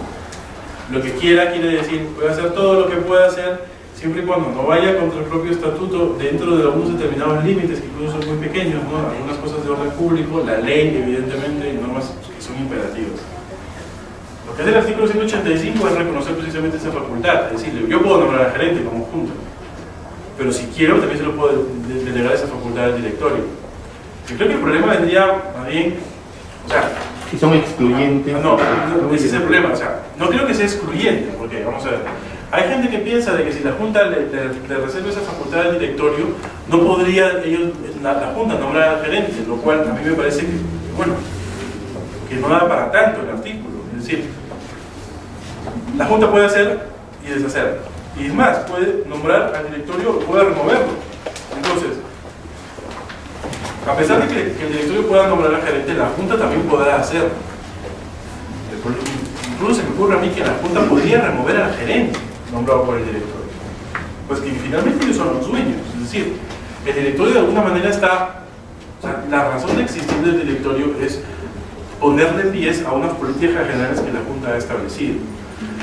Lo que quiera quiere decir, puede hacer todo lo que pueda hacer, siempre y cuando no vaya contra el propio estatuto, dentro de algunos determinados límites, que incluso son muy pequeños, ¿no? Algunas cosas de orden público, la ley, evidentemente, y normas que son imperativas. Lo que hace el artículo 185 es reconocer precisamente esa facultad, es decir, yo puedo nombrar al gerente como junta, pero si quiero también se lo puedo delegar esa facultad al directorio. Yo creo que el problema vendría más bien, o sea, si son excluyentes. No, ese es el problema, o sea, no creo que sea excluyente, porque vamos a ver, hay gente que piensa de que si la Junta le reserva esa facultad al directorio, no podría la Junta nombrar al gerente, lo cual a mí me parece que, bueno, que no da para tanto el artículo. Es decir, la Junta puede hacer y deshacer, y es más, puede nombrar al directorio o puede removerlo. Entonces, a pesar de que el directorio pueda nombrar al gerente, la Junta también podrá hacerlo. Incluso se me ocurre a mí que la Junta podría remover al gerente nombrado por el directorio, pues que finalmente ellos son los dueños. Es decir, el directorio de alguna manera está, o sea, la razón de existir del directorio es ponerle pies a unas políticas generales que la Junta ha establecido.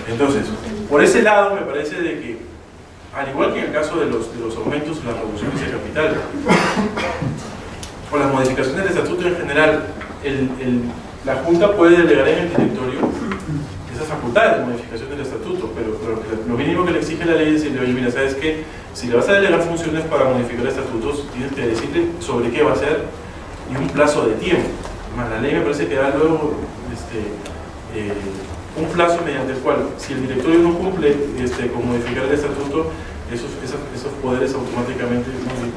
Entonces, por ese lado me parece de que, al igual que en el caso de los aumentos o las reducciones de capital, o las modificaciones del estatuto en general, la Junta puede delegar en el directorio esas facultades de modificación del estatuto, pero lo mínimo que le exige la ley es decirle, oye, mira, ¿sabes qué? Si le vas a delegar funciones para modificar estatutos, tienes que decirle sobre qué va a ser y un plazo de tiempo. Además, la ley me parece que da luego un plazo mediante el cual, si el directorio no cumple con modificar el estatuto, esos poderes automáticamente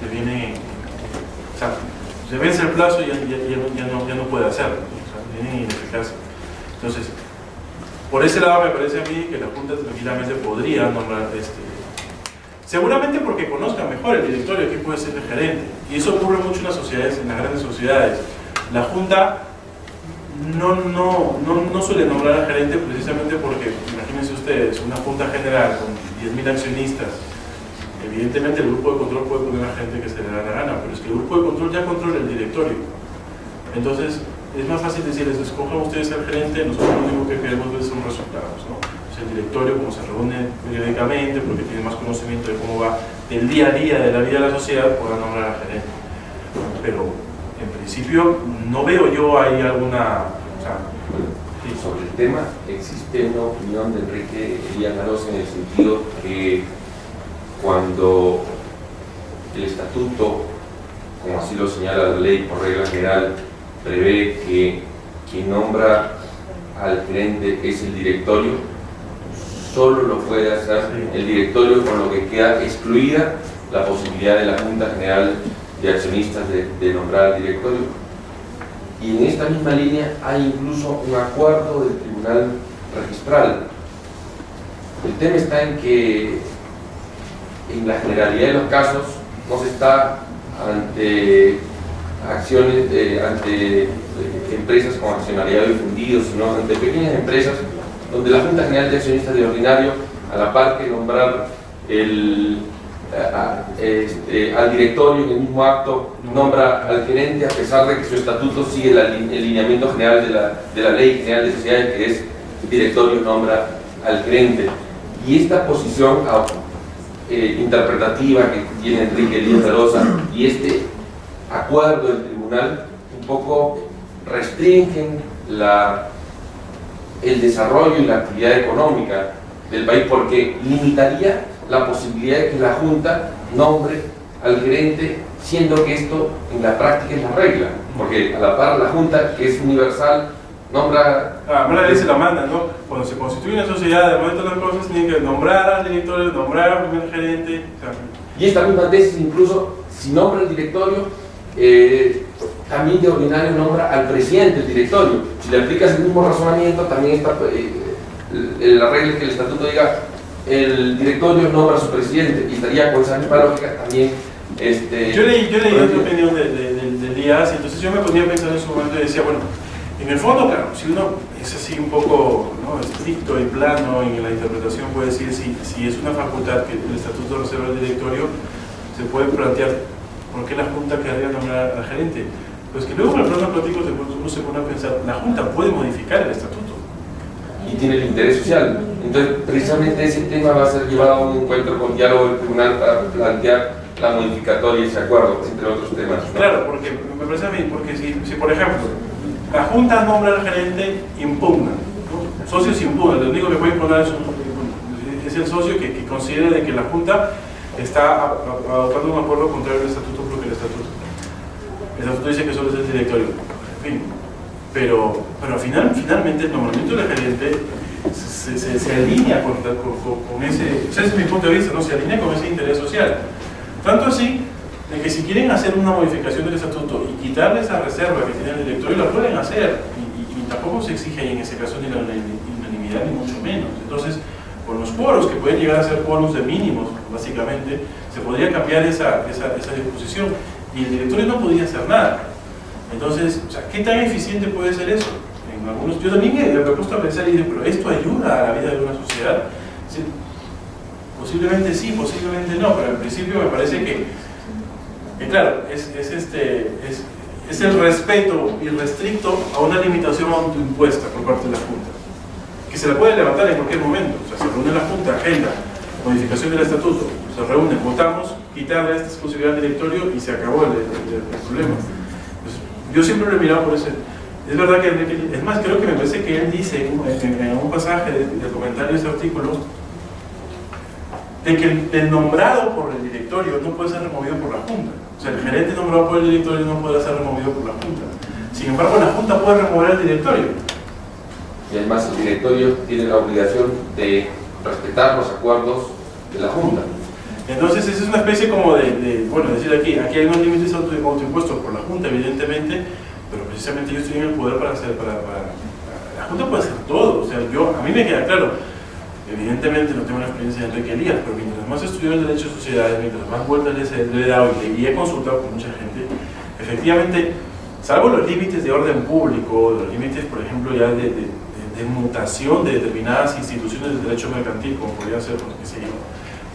le vienen, o sea, se vence el plazo y ya no puede hacerlo, o sea, vienen ineficaces. Entonces, por ese lado me parece a mí que la Junta tranquilamente podría nombrar seguramente porque conozca mejor el directorio que puede ser el gerente, y eso ocurre mucho en las sociedades, en las grandes sociedades. La Junta no suele nombrar al gerente precisamente porque, imagínense ustedes, una Junta General con 10.000 accionistas, evidentemente el grupo de control puede poner a gente que se le da la gana, pero es que el grupo de control ya controla el directorio. Entonces, es más fácil decirles, escojan ustedes al gerente, nosotros lo único que queremos ver son resultados, ¿no? O sea, el directorio, como se reúne periódicamente, porque tiene más conocimiento de cómo va del día a día de la vida de la sociedad, puedan nombrar al gerente. Pero, en principio, no veo yo ahí alguna... O sea, sí. Sobre el tema, existe una opinión de Enrique Elías Larosa en el sentido que cuando el estatuto, como así lo señala la ley por regla general, prevé que quien nombra al gerente es el directorio, solo lo puede hacer el directorio, con lo que queda excluida la posibilidad de la Junta General de Accionistas de nombrar al directorio. Y en esta misma línea hay incluso un acuerdo del Tribunal Registral. El tema está en que en la generalidad de los casos no se está ante acciones, ante empresas con accionariado difundido, sino ante pequeñas empresas donde la Junta General de Accionistas de ordinario, a la par que nombrar al directorio en el mismo acto, nombra al gerente, a pesar de que su estatuto sigue el lineamiento general de la Ley General de Sociedades, que es el directorio nombra al gerente. Y esta posición interpretativa que tiene Enrique Elías Larosa y este acuerdo del tribunal un poco restringen el desarrollo y la actividad económica del país, porque limitaría la posibilidad de que la Junta nombre al gerente, siendo que esto en la práctica es la regla, porque a la par la Junta, que es universal, nombra... Además la ley se la manda, ¿no? Cuando se constituye una sociedad, de momento las cosas tienen que nombrar al directorio, nombrar al primer gerente. O sea, y esta misma tesis, incluso si nombra al directorio, también de ordinario nombra al presidente del directorio. Si le aplicas el mismo razonamiento, también está la regla es que el estatuto diga el directorio nombra a su presidente, y estaría con esa misma lógica también. Yo leí otra opinión del IAS, entonces yo me ponía a pensar en su momento y decía, bueno, en el fondo, claro, si uno es así un poco, ¿no?, estricto y plano en la interpretación, puede decir si es una facultad que el estatuto reserva al directorio, se puede plantear por qué la Junta querría nombrar al gerente. Pues que luego en el plano práctico uno se pone a pensar, la Junta puede modificar el estatuto. Y tiene el interés social. Entonces, precisamente ese tema va a ser llevado a un encuentro con diálogo del tribunal para plantear la modificatoria de ese acuerdo, entre otros temas, ¿no? Claro, porque me parece a mí, porque si por ejemplo, la Junta nombra al gerente, impugna, ¿no? Socios impugnan, lo único que puede impugnar es el socio que considere de que la Junta está adoptando un acuerdo contrario al estatuto, porque el estatuto dice que solo es el directorio, en fin. Pero finalmente el nombramiento del gerente se alinea con ese, ese es mi punto de vista, ¿no? Se alinea con ese interés social. Tanto así, de que si quieren hacer una modificación del estatuto y quitarle esa reserva que tiene el directorio, la pueden hacer, y tampoco se exige en ese caso ni la unanimidad, ni mucho menos. Entonces, con los quórum, que pueden llegar a ser quórums de mínimos, básicamente, se podría cambiar esa disposición, y el directorio no podría hacer nada. Entonces, o sea, ¿qué tan eficiente puede ser eso? En algunos, yo también me he puesto a pensar y digo, pero ¿esto ayuda a la vida de una sociedad? Sí, posiblemente sí, posiblemente no, pero en principio me parece que claro, es el respeto irrestricto a una limitación autoimpuesta por parte de la Junta, que se la puede levantar en cualquier momento. O sea, se reúne la Junta, agenda, modificación del estatuto, se reúne, votamos, quitarle esta exclusividad al directorio y se acabó el problema. Yo siempre lo he mirado por ese. Es verdad que, es más, creo que me parece que él dice en un pasaje del comentario de ese artículo de que el nombrado por el directorio no puede ser removido por la Junta. O sea, el gerente nombrado por el directorio no puede ser removido por la Junta. Sin embargo, la Junta puede remover al directorio. Y además el directorio tiene la obligación de respetar los acuerdos de la Junta. Entonces, esa es una especie como bueno, decir aquí hay unos límites autoimpuestos por la Junta, evidentemente, pero precisamente ellos tienen el poder para hacer, la Junta puede hacer todo. O sea, a mí me queda claro, evidentemente no tengo la experiencia de Enrique Elías, pero mientras más estudio el derecho de sociedades, mientras más vueltas le he dado y he consultado con mucha gente, efectivamente, salvo los límites de orden público, los límites, por ejemplo, ya de mutación de determinadas instituciones de derecho mercantil, como podría ser, qué sé yo,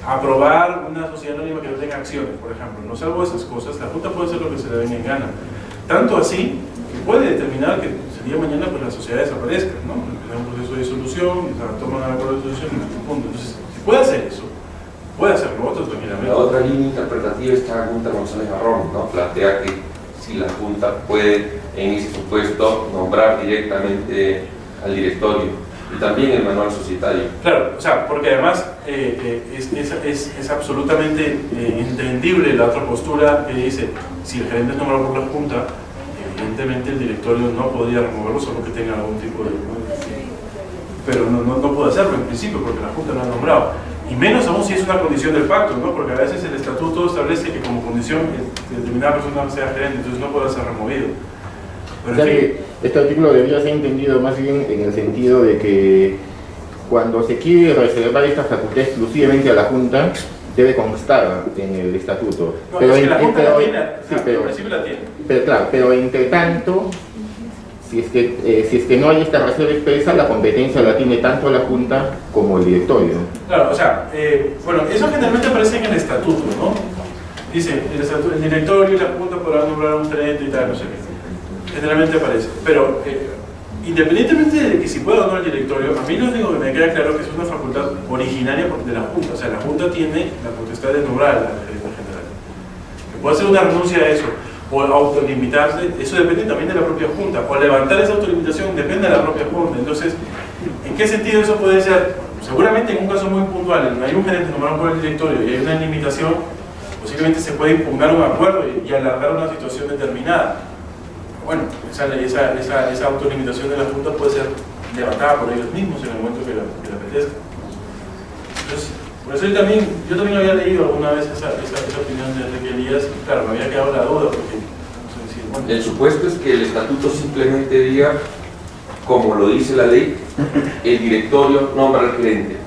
aprobar una sociedad anónima que no tenga acciones, por ejemplo, no salvo esas cosas, la Junta puede hacer lo que se le venga en gana. Tanto así, que puede determinar que el día de mañana pues, la sociedad desaparezca, ¿no? Empieza un proceso de disolución, toman un acuerdo de disolución en este punto. Entonces, si puede hacer eso, puede hacerlo otro tranquilamente. La otra línea interpretativa está Gunter González Garrón, ¿no? Plantea que si la Junta puede, en ese supuesto, nombrar directamente al directorio. Y también el manual societario. Claro, o sea, porque además es absolutamente entendible la otra postura que dice, si el gerente es nombrado por la Junta, evidentemente el directorio no podría removerlo solo que tenga algún tipo de... Pero no puede hacerlo en principio porque la Junta lo ha nombrado. Y menos aún si es una condición del pacto, ¿no? Porque a veces el estatuto establece que como condición determinada persona sea gerente, entonces no puede ser removido. Pero o sea que este artículo debería ser entendido más bien en el sentido de que cuando se quiere reservar esta facultad exclusivamente a la Junta, debe constar en el estatuto. No, pero es que la Junta la tiene, sí, en principio la tiene. Pero claro, pero entre tanto, si es que no hay esta reserva expresa, la competencia la tiene tanto la Junta como el directorio. Claro, o sea, bueno, eso generalmente aparece en el estatuto, ¿no? Dice, el directorio y la Junta podrán nombrar a un gerente y tal, no sé qué. Generalmente aparece, pero independientemente de que si pueda o no el directorio, a mí lo único que me queda claro es que es una facultad originaria de la Junta, o sea, la Junta tiene la potestad de nombrar al gerente general. Que puede hacer una renuncia a eso, o autolimitarse, eso depende también de la propia Junta, o levantar esa autolimitación depende de la propia Junta. Entonces, ¿en qué sentido eso puede ser? Seguramente en un caso muy puntual, en hay un gerente nombrado por el directorio y hay una limitación, posiblemente se puede impugnar un acuerdo y alargar una situación determinada. Bueno, esa autolimitación de la Junta puede ser levantada por ellos mismos en el momento que le apetezca. Entonces, por eso yo también había leído alguna vez esa opinión de Enrique Elías y claro, me había quedado la duda porque no sé decir, bueno. El supuesto es que el estatuto simplemente diga, como lo dice la ley, el directorio nombra al gerente.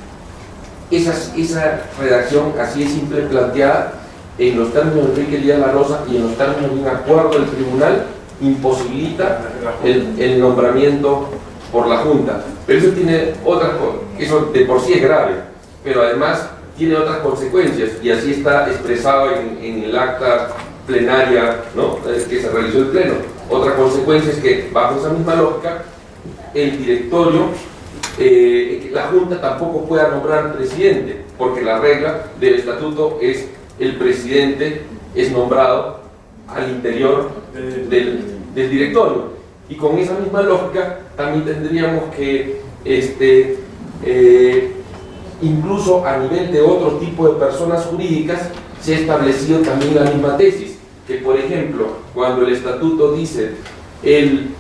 Esa redacción así es simple planteada en los términos de Enrique Elías La Rosa y en los términos de un acuerdo del tribunal imposibilita el nombramiento por la Junta. Pero eso tiene otras cosas, eso de por sí es grave, pero además tiene otras consecuencias y así está expresado en el acta plenaria, ¿no?, que se realizó el pleno. Otra consecuencia es que bajo esa misma lógica el directorio, la Junta tampoco pueda nombrar al presidente, porque la regla del estatuto es el presidente es nombrado al interior del directorio, y con esa misma lógica también tendríamos que incluso a nivel de otro tipo de personas jurídicas se ha establecido también la misma tesis, que por ejemplo cuando el estatuto dice el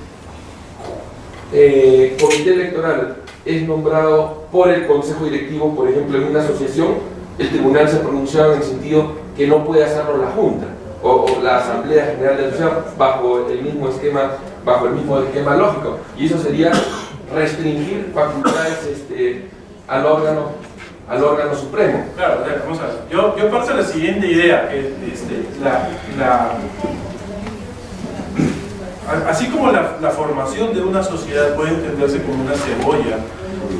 comité electoral es nombrado por el consejo directivo, por ejemplo en una asociación, el tribunal se ha pronunciado en el sentido que no puede hacerlo la Junta o la Asamblea General de la Asociación bajo el mismo esquema lógico, y eso sería restringir facultades al órgano supremo. Claro, vamos a ver. Yo parto de la siguiente idea, que así como la formación de una sociedad puede entenderse como una cebolla.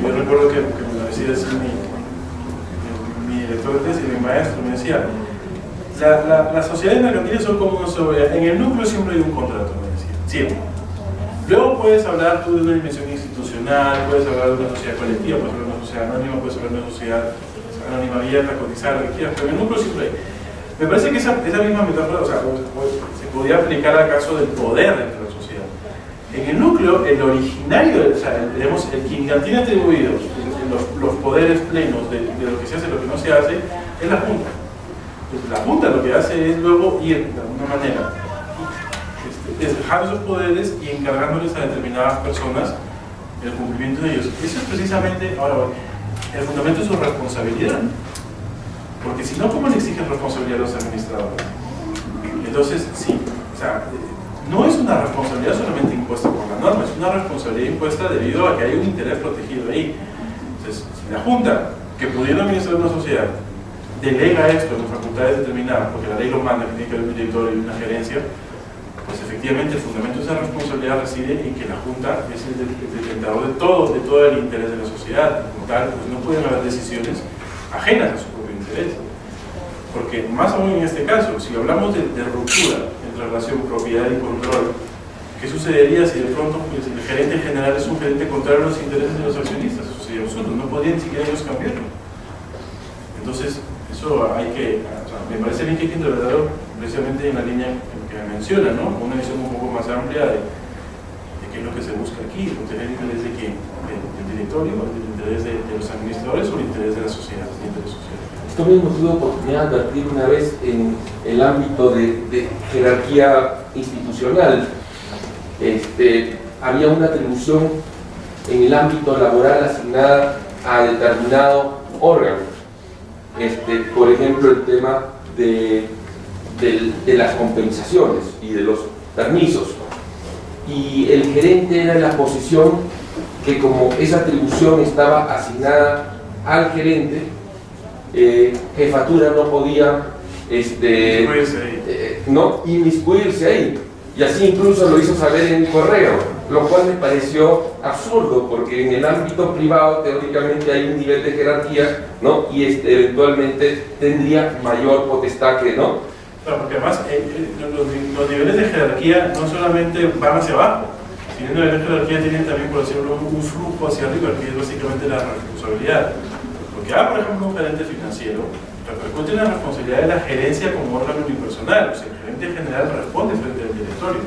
Yo recuerdo que me lo decía así mi director de tesis, mi maestro, me decía, las sociedades mercantiles son como una cebolla, en el núcleo siempre hay un contrato, me decía, siempre. Luego puedes hablar tú de una dimensión institucional, puedes hablar de una sociedad colectiva, puedes hablar de una sociedad anónima, puedes hablar de una sociedad anónima abierta, cotizada, lo que quieras, pero en el núcleo siempre hay. Me parece que esa misma metáfora, o sea, se podría aplicar al caso del poder dentro de la sociedad. En el núcleo, el originario, o sea, el quien tiene atribuidos los poderes plenos de lo que se hace y lo que no se hace, es la Junta. Entonces, la Junta lo que hace es luego ir, de alguna manera, despejar esos poderes y encargándoles a determinadas personas el cumplimiento de ellos. Eso es precisamente, ahora, el fundamento de su responsabilidad. Porque si no, ¿cómo le exigen responsabilidad a los administradores? Entonces, sí, o sea, no es una responsabilidad solamente impuesta por la norma, es una responsabilidad impuesta debido a que hay un interés protegido ahí. Entonces, si la Junta, que pudiera administrar una sociedad, delega esto en facultades determinadas, porque la ley lo manda, que tiene que haber un directorio y una gerencia, pues efectivamente el fundamento de esa responsabilidad reside en que la Junta es el detentor de todo el interés de la sociedad. Como tal, pues no pueden haber decisiones ajenas a su propio interés. Porque más aún en este caso, si hablamos de ruptura entre relación propiedad y control, ¿Qué sucedería si de pronto pues, el gerente general es un gerente contrario a los intereses de los accionistas? Eso sería absurdo, no podrían ni siquiera ellos cambiarlo. Entonces, eso hay que, o sea, me parece bien que hay que interpretarlo precisamente en la línea que me menciona, ¿no? Una visión un poco más amplia de qué es lo que se busca aquí, proteger el interés de quién, del directorio, el interés de los administradores o el interés de la sociedad, el interés social. Esto mismo tuve oportunidad de advertir una vez en el ámbito de jerarquía institucional. Había una atribución en el ámbito laboral asignada a determinado órgano. Por ejemplo, el tema de las compensaciones y de los permisos. Y el gerente era la posición que, como esa atribución estaba asignada al gerente, jefatura no podía no inmiscuirse ahí. Y así incluso lo hizo saber en mi correo, lo cual me pareció absurdo, porque en el ámbito privado teóricamente hay un nivel de jerarquía, ¿no? Y eventualmente tendría mayor potestad que, ¿no? Claro, porque además los niveles de jerarquía no solamente van hacia abajo, sino los niveles de jerarquía tienen también, por decirlo, un flujo hacia arriba, que es básicamente la responsabilidad. Lo que haga, por ejemplo, un gerente financiero repercute en la responsabilidad de la gerencia como órgano unipersonal. O sea, el gerente general responde frente al directorio.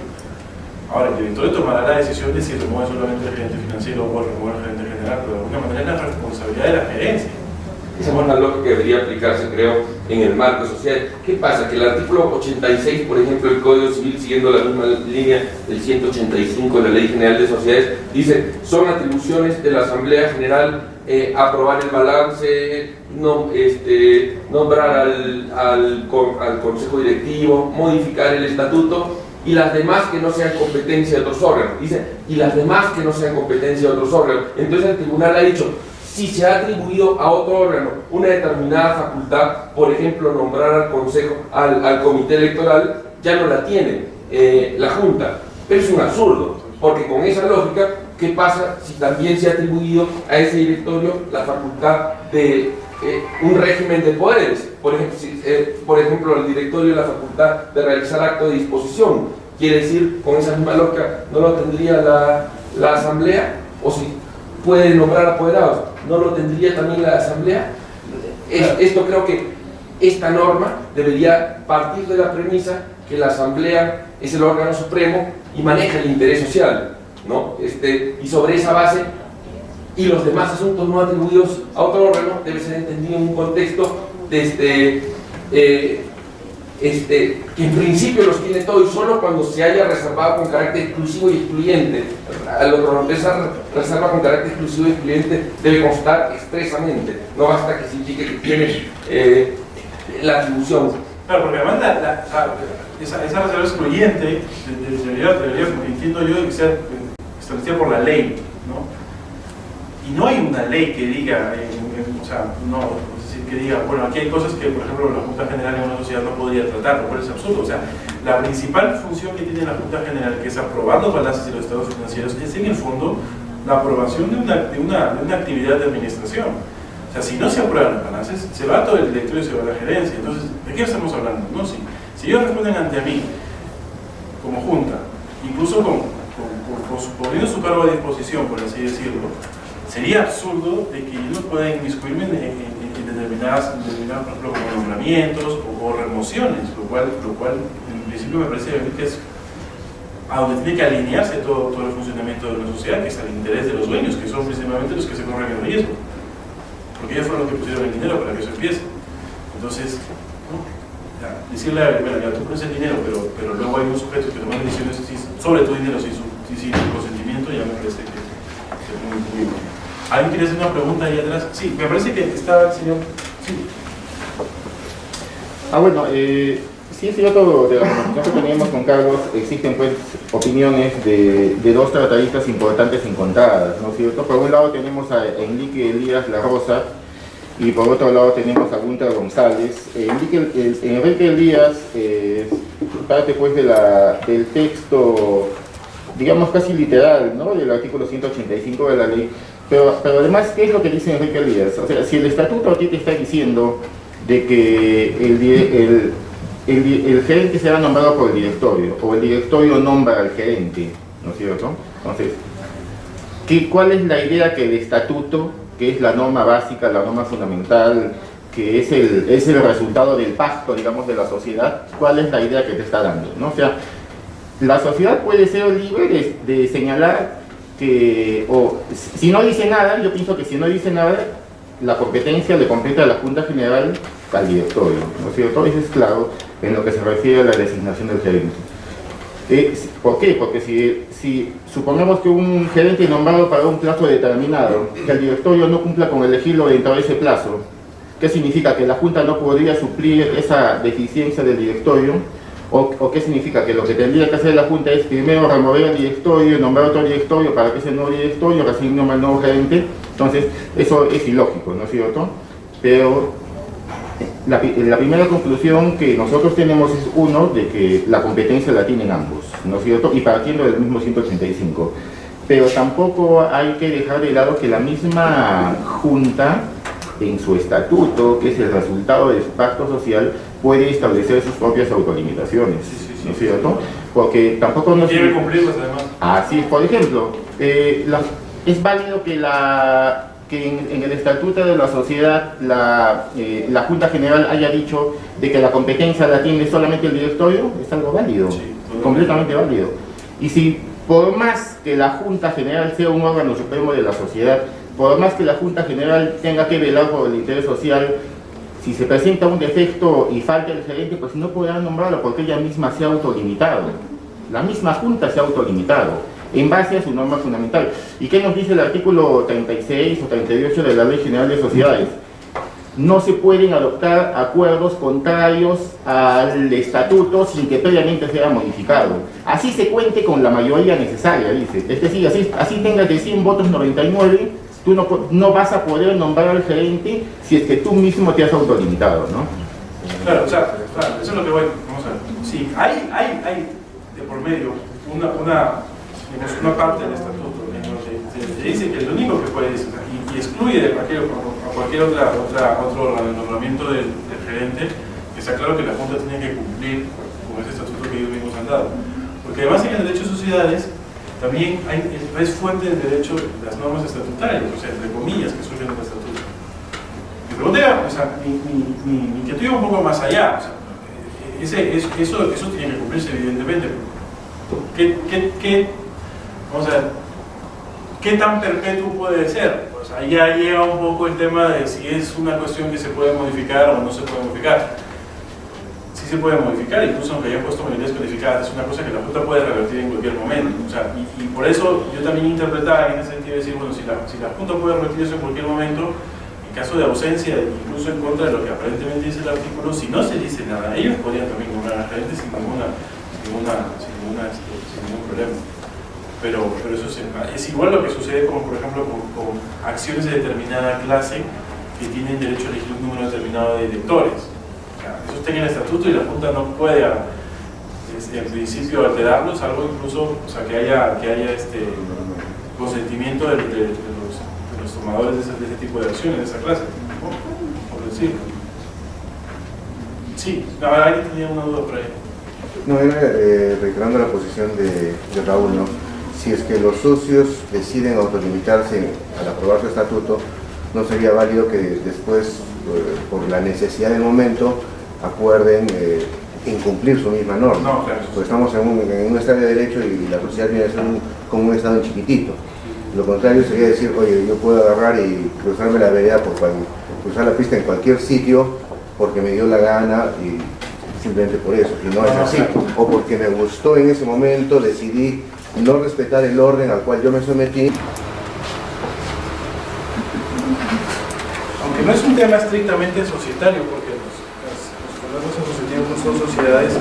Ahora, el directorio tomará la decisión de si remueve solamente el gerente financiero o remueve el gerente general, pero de alguna manera es la responsabilidad de la gerencia. Esa es una lógica que debería aplicarse, creo, en el marco social. ¿Qué pasa? Que el artículo 86, por ejemplo, del Código Civil, siguiendo la misma línea del 185 de la Ley General de Sociedades, dice: son atribuciones de la Asamblea General aprobar el balance, nombrar al Consejo Directivo, modificar el estatuto, y las demás que no sean competencia de otros órganos. Dice, y las demás que no sean competencia de otros órganos. Entonces el tribunal ha dicho, si se ha atribuido a otro órgano una determinada facultad, por ejemplo, nombrar al consejo, al comité electoral, ya no la tiene la Junta. Pero es un absurdo, porque con esa lógica, ¿qué pasa si también se ha atribuido a ese directorio la facultad de un régimen de poderes? Por ejemplo, al directorio la facultad de realizar acto de disposición. Quiere decir, con esa misma lógica, ¿no lo tendría la Asamblea? O si puede nombrar apoderados, ¿no lo tendría también la Asamblea? Esto creo que esta norma debería partir de la premisa que la Asamblea es el órgano supremo y maneja el interés social, ¿no? Y sobre esa base, y los demás asuntos no atribuidos a otro órgano, debe ser entendido en un contexto que en principio los tiene todo, y solo cuando se haya reservado con carácter exclusivo y excluyente. Esa reserva con carácter exclusivo y excluyente debe constar expresamente, no basta que se indique que tiene la atribución. Claro, porque además esa reserva excluyente debería, entiendo yo, que sea establecida por la ley, ¿no? Y no hay una ley que diga, o sea, no, es decir, que diga, bueno, aquí hay cosas que, por ejemplo, la Junta General en una sociedad no podría tratar, lo cual es absurdo. O sea, la principal función que tiene la Junta General, que es aprobar los balances y los estados financieros, es en el fondo la aprobación de una actividad de administración. O sea, si no se aprueban los balances, se va todo el directorio y se va la gerencia. Entonces, ¿de qué estamos hablando? ¿No? Si ellos responden ante a mí, como Junta, incluso poniendo su cargo a disposición, por así decirlo, sería absurdo de que yo no pueda inmiscuirme en determinadas, por ejemplo, como nombramientos o remociones, lo cual en principio me parece que es a donde tiene que alinearse todo el funcionamiento de una sociedad, que es al interés de los dueños, que son principalmente los que se corren el riesgo, porque ellos fueron los que pusieron el dinero para que eso empiece. Entonces, ¿no? Decirle a bueno, ya tú pones el dinero, pero luego hay unos sujetos que toman decisiones sobre tu dinero sin tu consentimiento, ya me parece que es muy bueno. ¿Alguien quiere hacer una pregunta ahí atrás? Sí, me parece que está el señor. Sí. Bueno, sí es cierto, de la conversación que teníamos con Carlos, existen pues opiniones de dos tratadistas importantes encontradas, ¿no es cierto? Por un lado tenemos a Enrique Elías La Rosa y por otro lado tenemos a Gunter González. Enrique Elías parte pues del texto, digamos casi literal, ¿no? Del artículo 185 de la ley. Pero además, ¿qué es lo que dice Enrique Elías? O sea, si el estatuto a ti te está diciendo de que el gerente será nombrado por el directorio, o el directorio nombra al gerente, ¿no es cierto? Entonces, ¿cuál es la idea que el estatuto, que es la norma básica, la norma fundamental, que es el resultado del pacto, digamos, de la sociedad, cuál es la idea que te está dando, ¿no? O sea, la sociedad puede ser libre de señalar que, o si no dice nada, yo pienso que si no dice nada, la competencia le compete a la Junta General al directorio, ¿no es cierto? Eso es claro en lo que se refiere a la designación del gerente. ¿Por qué? Porque si supongamos que un gerente nombrado para un plazo determinado, que el directorio no cumpla con elegirlo dentro de ese plazo, ¿qué significa? Que la Junta no podría suplir esa deficiencia del directorio, o qué significa que lo que tendría que hacer la Junta es primero remover el directorio, nombrar otro directorio para que ese nuevo directorio recién nombre al nuevo gerente. Entonces eso es ilógico, ¿no es cierto? Pero la primera conclusión que nosotros tenemos es uno, de que la competencia la tienen ambos, ¿no es cierto? Y partiendo del mismo 185. Pero tampoco hay que dejar de lado que la misma Junta, en su estatuto, que es el resultado de su pacto social, puede establecer sus propias autolimitaciones, ¿no es cierto? Porque tampoco nos... Debe cumplirlas además. Así, por ejemplo, es válido que en el estatuto de la sociedad la Junta General haya dicho de que la competencia la tiene solamente el directorio. Es algo válido, Sí, completamente válido. Y si por más que la Junta General sea un órgano supremo de la sociedad, por más que la Junta General tenga que velar por el interés social, si se presenta un defecto y falta el gerente, pues no podrá nombrarlo porque ella misma se ha autolimitado. La misma Junta se ha autolimitado en base a su norma fundamental. ¿Y qué nos dice el artículo 36 o 38 de la Ley General de Sociedades? No se pueden adoptar acuerdos contrarios al estatuto sin que previamente sea modificado. Así se cuente con la mayoría necesaria, dice. Es decir, así tengas de 100 votos 99, tú no vas a poder nombrar al gerente si es que tú mismo te has autolimitado, ¿no? Claro, o sea, claro, eso es lo que voy. Vamos a ver. Sí, hay de por medio una parte del estatuto en donde se dice que el único que puede decir, y excluye a cualquier otro nombramiento del gerente, que está claro que la Junta tiene que cumplir con ese estatuto que ellos mismos han dado. Porque además en el derecho de sociedades también es fuente del derecho las normas estatutarias, o sea, entre comillas, que surgen del estatuto. Mi pregunta, o sea, mi inquietud iba un poco más allá, o sea, eso tiene que cumplirse evidentemente. Vamos a ver, ¿qué tan perpetuo puede ser? Pues ahí ya llega un poco el tema de si es una cuestión que se puede modificar o no se puede modificar. Sí se puede modificar, incluso aunque haya puesto mayorías calificadas, es una cosa que la Junta puede revertir en cualquier momento. O sea, y por eso yo también interpretaba en ese sentido decir, bueno, si la Junta puede revertir eso en cualquier momento, en caso de ausencia, incluso en contra de lo que aparentemente dice el artículo, si no se dice nada, ellos podrían también nombrar a gerentes sin ningún problema. Pero eso es igual lo que sucede con, por ejemplo, con acciones de determinada clase que tienen derecho a elegir un número determinado de directores. O sea, eso está en el estatuto y la Junta no puede, en principio, alterarlo, salvo incluso, o sea, que haya consentimiento de los tomadores de ese tipo de acciones, de esa clase, ¿no? Por decirlo. Sí, alguien tenía una duda por ahí. No, era reiterando la posición de Raúl, ¿no? Si es que los socios deciden autolimitarse al aprobar su estatuto, no sería válido que después, por la necesidad del momento, acuerden incumplir su misma norma. No, claro. Porque estamos en un estado de derecho y la sociedad viene a ser como un estado chiquitito. Lo contrario sería decir, oye, yo puedo agarrar y cruzarme la vereda, cruzar la pista en cualquier sitio porque me dio la gana y simplemente por eso, y no es así. O porque me gustó en ese momento, decidí no respetar el orden al cual yo me sometí. Aunque no es un tema estrictamente societario, porque los programas asociativos no son sociedades,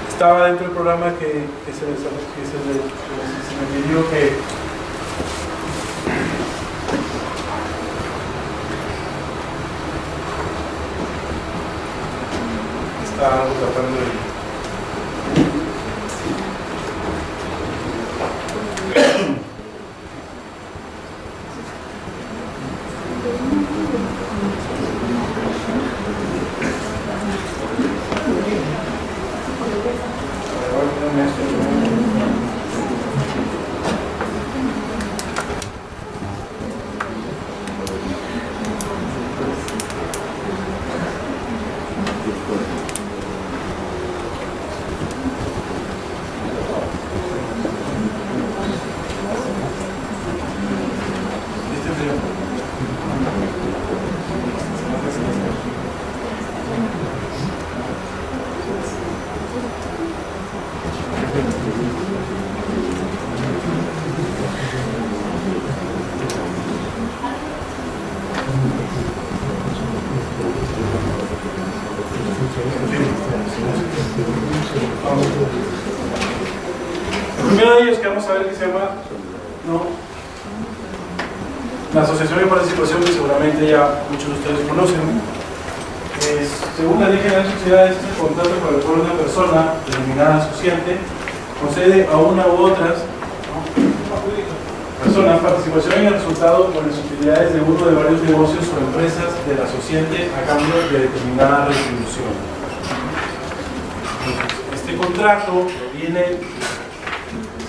estaba dentro del programa que se me pidió que está algo tratando de... ellos que vamos a ver que se llama, ¿no?, la Asociación de Participación, que seguramente ya muchos de ustedes conocen. Según la Ley General de Sociedades, es el contrato por el cual una persona denominada asociante concede a una u otras personas participación en el resultado con las utilidades de uno de varios negocios o empresas del asociante a cambio de determinada retribución. Entonces, este contrato proviene,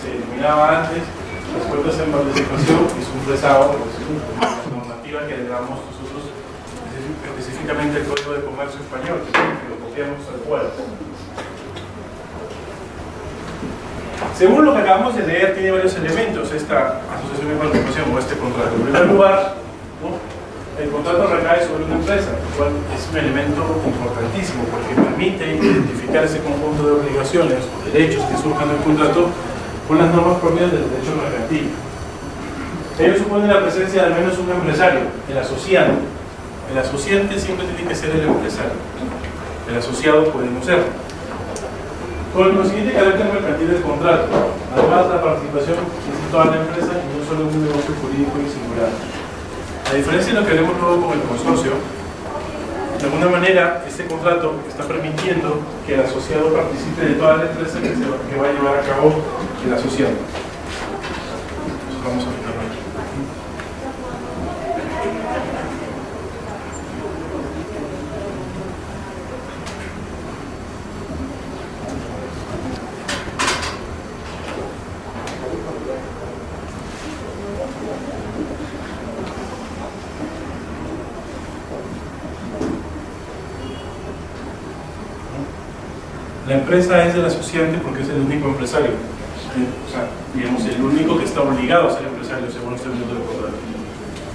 se denominaba antes, las cuentas en participación, y es un fresado, la normativa que heredamos nosotros, específicamente el Código de Comercio Español, que lo copiamos al cual. Según lo que acabamos de leer, tiene varios elementos esta asociación de participación o este contrato. En primer lugar, ¿no?, el contrato recae sobre una empresa, lo cual es un elemento importantísimo porque permite identificar ese conjunto de obligaciones o derechos que surjan del contrato con las normas propias del derecho mercantil. Ello supone la presencia de al menos un empresario, el asociado. El asociante siempre tiene que ser el empresario. El asociado puede no serlo. Con el consiguiente carácter mercantil del contrato, además la participación es en toda la empresa y no solo en un negocio jurídico y singular. A diferencia de lo que haremos luego con el consorcio, de alguna manera este contrato está permitiendo que el asociado participe de toda la empresa que va a llevar a cabo el asociado. Entonces vamos a fijarlo aquí. La empresa es del asociante porque es el único empresario, o sea, digamos, el único que está obligado a ser empresario según este minuto del contrato.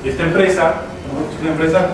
Y esta empresa, ¿no?, es una empresa